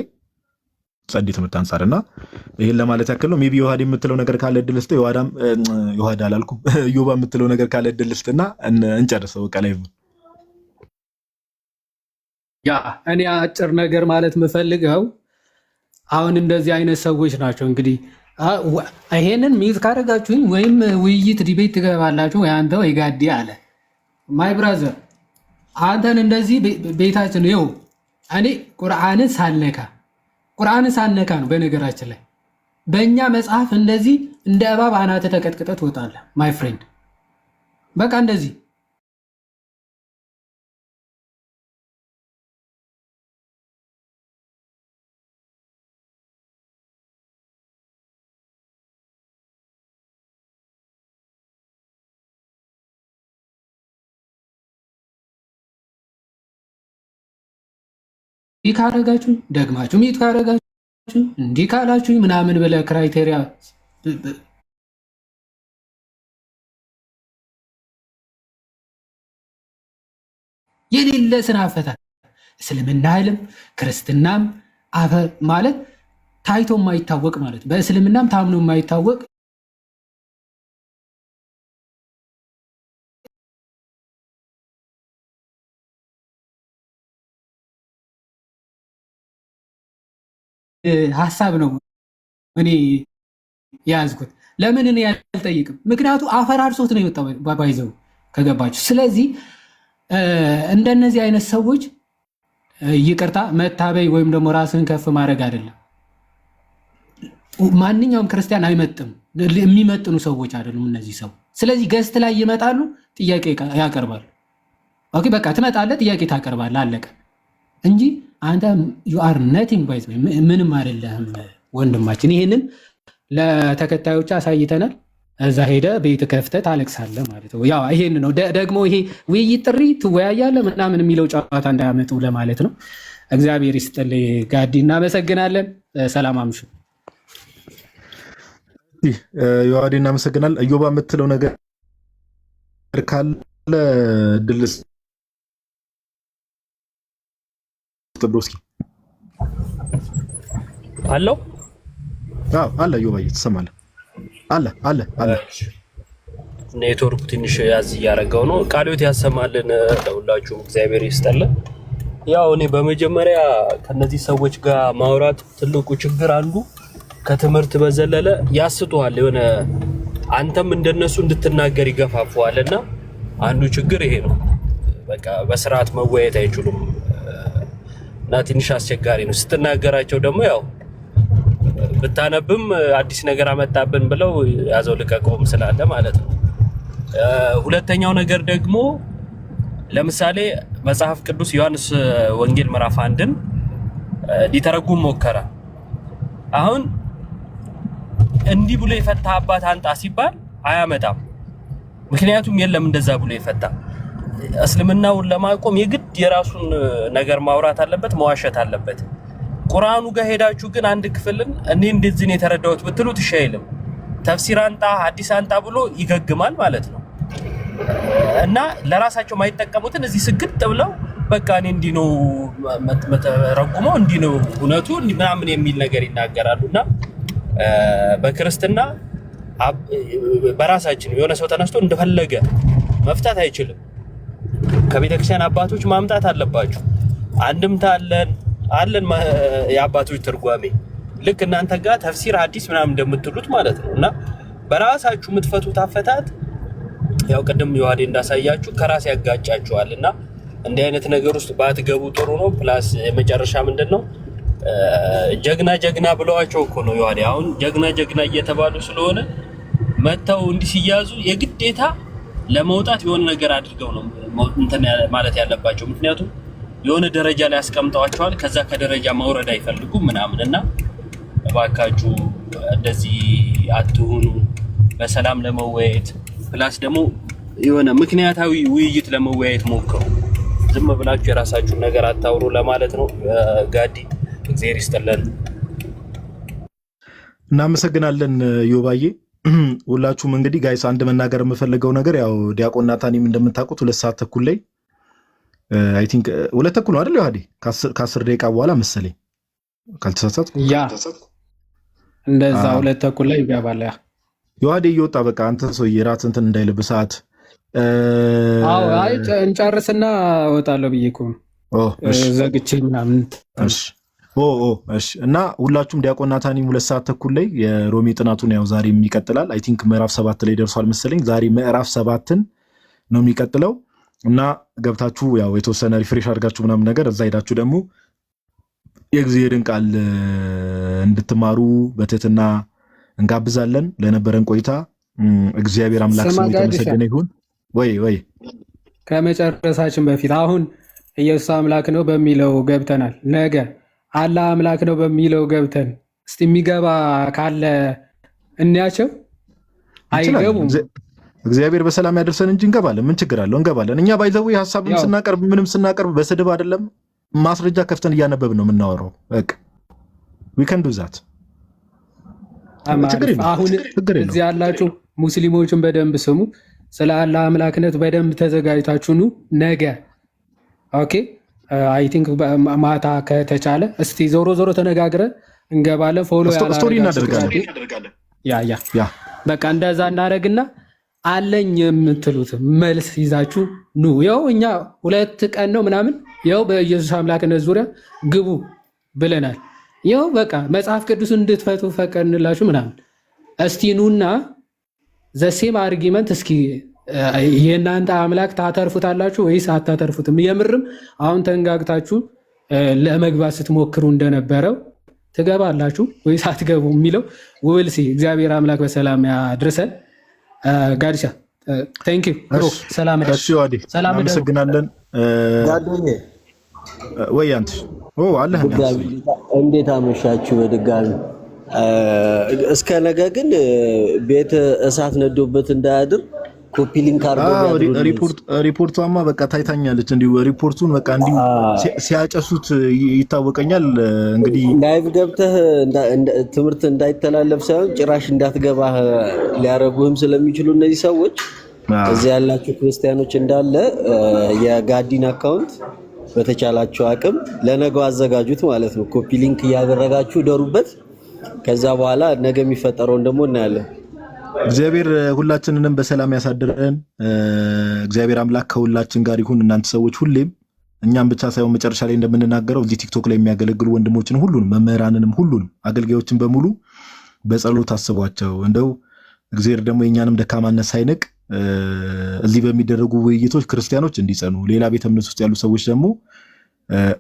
B: ጸዴ ትምህርት አንጻር እና ይሄን ለማለት ያክል ነው። ሜቢ የዋህዲ የምትለው ነገር ካለ እድል ስጥ። የዋህዳ አላልኩም ዮባ የምትለው ነገር ካለ እድል ስጥና እንጨርሰው። በቃ ላይ
D: ያ እኔ አጭር ነገር ማለት የምፈልገው አሁን እንደዚህ አይነት ሰዎች ናቸው እንግዲህ ይሄንን ሚዩት ካደረጋችሁኝ ወይም ውይይት ዲቤት ትገባላችሁ ወይ አንተ ወይ ጋዲ አለ ማይ ብራዘር አንተን እንደዚህ ቤታችን ነው። እኔ ቁርአንን ሳልነካ ነው። በነገራችን ላይ በእኛ መጽሐፍ እንደዚህ እንደ እባብ አናተ ተቀጥቅጠ ትወጣለህ ማይ ፍሬንድ። በቃ እንደዚህ እንዲህ ካረጋችሁ ደግማችሁ ሚት ካረጋችሁ እንዲህ ካላችሁ ምናምን ብለህ ክራይቴሪያ የሌለ ስራ አፈታል። እስልምና አይልም ክርስትናም አፈ ማለት ታይቶ የማይታወቅ ማለት በእስልምናም ታምኖ የማይታወቅ ሐሳብ ነው እኔ ያዝኩት። ለምን እኔ አልጠይቅም? ምክንያቱ አፈራርሶት ነው የወጣው ባይዘው ከገባችሁ። ስለዚህ እንደነዚህ አይነት ሰዎች ይቅርታ መታበይ ወይም ደግሞ ራስን ከፍ ማድረግ አይደለም። ማንኛውም ክርስቲያን አይመጥም፣ የሚመጥኑ ሰዎች አይደሉም እነዚህ ሰው። ስለዚህ ገስት ላይ ይመጣሉ፣ ጥያቄ ያቀርባሉ። ኦኬ በቃ ትመጣለህ፣ ጥያቄ ታቀርባለህ፣ አለቀ እንጂ አንተ ዩ አር ነቲንግ ባይዝ ምንም አይደለም ወንድማችን። ይሄንን ለተከታዮች አሳይተናል። እዛ ሄደ ቤት ከፍተህ ታለቅሳለህ ማለት ነው። ያው ይሄን ነው ደግሞ ይሄ ውይይት ጥሪ ትወያያለህ ምናምን የሚለው ጨዋታ እንዳያመጡ ለማለት ነው። እግዚአብሔር ይስጥልኝ ጋዲ፣ እናመሰግናለን። ሰላም አምሹ።
B: ዮሐዴ እናመሰግናለን። እዮባ የምትለው ነገር ካለ ድልስ ብሮስኪ
K: አለው
B: አለ ዮባዬ ትሰማለህ? አለ
K: ኔትወርክ ትንሽ ያዝ እያደረገው ነው። ቃልዮት ያሰማልን ለሁላችሁም እግዚአብሔር ይስጠልን። ያው እኔ በመጀመሪያ ከነዚህ ሰዎች ጋር ማውራት ትልቁ ችግር አንዱ ከትምህርት በዘለለ ያስጡሃል። የሆነ አንተም እንደነሱ እንድትናገር ይገፋፉሃልና አንዱ ችግር ይሄ ነው። በቃ በስርዓት መወያየት አይችሉም እና ትንሽ አስቸጋሪ ነው። ስትናገራቸው ደግሞ ያው ብታነብም አዲስ ነገር አመጣብን ብለው ያዘው ልቀቀውም ስላለ ማለት ነው። ሁለተኛው ነገር ደግሞ ለምሳሌ መጽሐፍ ቅዱስ ዮሐንስ ወንጌል ምዕራፍ 1ን ሊተረጉም ሞከረ። አሁን እንዲህ ብሎ የፈታ አባት አንጣ ሲባል አያመጣም። ምክንያቱም የለም እንደዛ ብሎ የፈታ እስልምናውን ለማቆም የግድ የራሱን ነገር ማውራት አለበት፣ መዋሸት አለበት። ቁርአኑ ጋር ሄዳችሁ ግን አንድ ክፍልን እኔ እንደዚህ ነው የተረዳሁት ብትሉት ይሻይልም ተፍሲር አንጣ ሐዲስ አንጣ ብሎ ይገግማል ማለት ነው። እና ለራሳቸው ማይጠቀሙትን እዚህ ስግጥ ብለው በቃ እኔ እንዲ ነው መተረጉመው እንዲ ነው እውነቱ ምናምን የሚል ነገር ይናገራሉና በክርስትና በራሳችን የሆነ ሰው ተነስቶ እንደፈለገ መፍታት አይችልም። ከቤተክርስቲያን አባቶች ማምጣት አለባችሁ። አንድምታ አለን የአባቶች ትርጓሜ ልክ እናንተ ጋር ተፍሲር ሐዲስ ምናምን እንደምትሉት ማለት ነውና በራሳችሁ የምትፈቱት አፈታት ያው ቀደም ዮሐዴ እንዳሳያችሁ ከራስ ያጋጫችኋልና እንዲህ አይነት ነገር ውስጥ ባትገቡ ጥሩ ነው። ፕላስ የመጨረሻ ምንድነው ጀግና ብለዋቸው እኮ ነው ዮሐዴ አሁን ጀግና እየተባሉ ስለሆነ መተው እንዲህ ሲያዙ የግዴታ ለመውጣት የሆነ ነገር አድርገው ነው እንትን ማለት ያለባቸው። ምክንያቱም የሆነ ደረጃ ላይ አስቀምጠዋቸዋል። ከዛ ከደረጃ መውረድ አይፈልጉም ምናምንና እባካችሁ እንደዚህ አትሁኑ። በሰላም ለመወያየት ፕላስ ደግሞ የሆነ ምክንያታዊ ውይይት ለመወያየት ሞክሩ። ዝም ብላችሁ የራሳችሁን ነገር አታውሩ ለማለት ነው። ጋዲ እግዚአብሔር ይስጥልን።
B: እናመሰግናለን ዮባዬ። ሁላችሁም እንግዲህ ጋይስ አንድ መናገር የምፈልገው ነገር ያው ዲያቆን ናታኒም እንደምታውቁት 2 ሰዓት ተኩል ላይ አይ ቲንክ 2 ተኩል ነው አይደል ዮሐዴ? ከ10 ደቂቃ በኋላ መሰለኝ ካልተሳሳትኩ ያ
D: እንደዛ 2 ተኩል ላይ ይገባል። ያ
B: ዮሐዴ እየወጣ በቃ አንተ ሰውዬ ራት እንትን እንዳይልብ ሰዓት
D: አዎ አይ እንጨርስና እወጣለሁ ብዬ እኮ ዘግቼ ምናምን።
B: እሺ እና ሁላችሁም ዲያቆን ናታኒም 2 ሰዓት ተኩል ላይ የሮሜ ጥናቱን ያው ዛሬም ይቀጥላል። አይ ቲንክ ምዕራፍ 7 ላይ ደርሷል መሰለኝ። ዛሬ ምዕራፍ 7ን ነው የሚቀጥለው እና ገብታችሁ ያው የተወሰነ ሪፍሬሽ አድርጋችሁ ምናምን ነገር እዛ ሄዳችሁ ደግሞ የእግዚአብሔርን ቃል እንድትማሩ በትህትና እንጋብዛለን። ለነበረን ቆይታ እግዚአብሔር አምላክ ስሙ የተመሰገነ ይሁን። ወይ
D: ከመጨረሳችን በፊት አሁን ኢየሱስ አምላክ ነው በሚለው ገብተናል። ነገ አላህ አምላክ ነው በሚለው ገብተን እስቲ የሚገባ ካለ እንያቸው። አይገቡም።
B: እግዚአብሔር በሰላም ያደርሰን እንጂ እንገባለን። ምን ችግር አለው? እንገባለን። እኛ ባይዘው ሐሳብም ስናቀርብ ምንም ስናቀርብ በስድብ አይደለም፣ ማስረጃ ከፍተን እያነበብን ነው የምናወራው። በቃ we can do that።
D: አሁን እዚህ ያላችሁ ሙስሊሞችን በደንብ ስሙ። ስለ አላህ አምላክነት በደንብ ተዘጋጅታችሁ ኑ ነገ። ኦኬ አይ ቲንክ ማታ ከተቻለ እስቲ ዞሮ ተነጋግረን እንገባለን። ፎሎ
B: ስቶሪ እናደርጋለን።
D: ያ በቃ እንደዛ እናደርግና አለኝ የምትሉት መልስ ይዛችሁ ኑ። ያው እኛ 2 ቀን ነው ምናምን ያው በኢየሱስ አምላክነት ዙሪያ ግቡ ብለናል። ያው በቃ መጽሐፍ ቅዱስ እንድትፈቱ ፈቀድንላችሁ ምናምን። እስቲ ኑና ዘሴም አርጊመንት እስኪ የእናንተ አምላክ ታተርፉታላችሁ ወይስ አታተርፉትም? የምርም አሁን ተንጋግታችሁ ለመግባት ስትሞክሩ እንደነበረው ትገባላችሁ ወይስ አትገቡ የሚለው ውልሲ እግዚአብሔር አምላክ በሰላም ያድርሰን። ጋዲሻ ቴንክ ዩ ብሮ ሰላም
B: እሺ ዋዲ ሰላም እናመሰግናለን። ወይ አንተ አለህ
M: እንዴት አመሻችሁ? በድጋሚ እስከ ነገ ግን ቤት እሳት ነዶበት እንዳያድር ኮፒ ሊንክ አድርጎ
B: ሪፖርቷማ በቃ ታይታኛለች። እንዲሁ ሪፖርቱን በቃ እንዲሁ ሲያጨሱት ይታወቀኛል። እንግዲህ
M: ላይቭ ገብተህ ትምህርት እንዳይተላለፍ ሳይሆን ጭራሽ እንዳትገባ ሊያረጉህም ስለሚችሉ እነዚህ ሰዎች እዚህ ያላችሁ ክርስቲያኖች እንዳለ የጋዲን አካውንት በተቻላችሁ አቅም ለነገው አዘጋጁት ማለት ነው። ኮፒ ሊንክ እያደረጋችሁ ደሩበት። ከዛ በኋላ ነገ የሚፈጠረውን ደግሞ እናያለን።
B: እግዚአብሔር ሁላችንንም በሰላም ያሳድረን። እግዚአብሔር አምላክ ከሁላችን ጋር ይሁን። እናንተ ሰዎች ሁሌም እኛም ብቻ ሳይሆን መጨረሻ ላይ እንደምንናገረው እዚህ ቲክቶክ ላይ የሚያገለግሉ ወንድሞችን ሁሉንም መምህራንንም ሁሉንም አገልጋዮችን በሙሉ በጸሎት አስቧቸው። እንደው እግዚአብሔር ደግሞ የኛንም ደካማነት ሳይንቅ እዚህ በሚደረጉ ውይይቶች ክርስቲያኖች እንዲጸኑ፣ ሌላ ቤተ እምነት ውስጥ ያሉ ሰዎች ደግሞ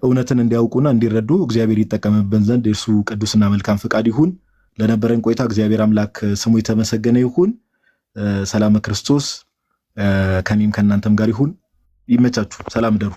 B: እውነትን እንዲያውቁና እንዲረዱ እግዚአብሔር ይጠቀምብን ዘንድ የእርሱ ቅዱስና መልካም ፈቃድ ይሁን። ለነበረን ቆይታ እግዚአብሔር አምላክ ስሙ የተመሰገነ ይሁን። ሰላም ክርስቶስ ከኔም ከእናንተም ጋር ይሁን። ይመቻችሁ። ሰላም ደሩ።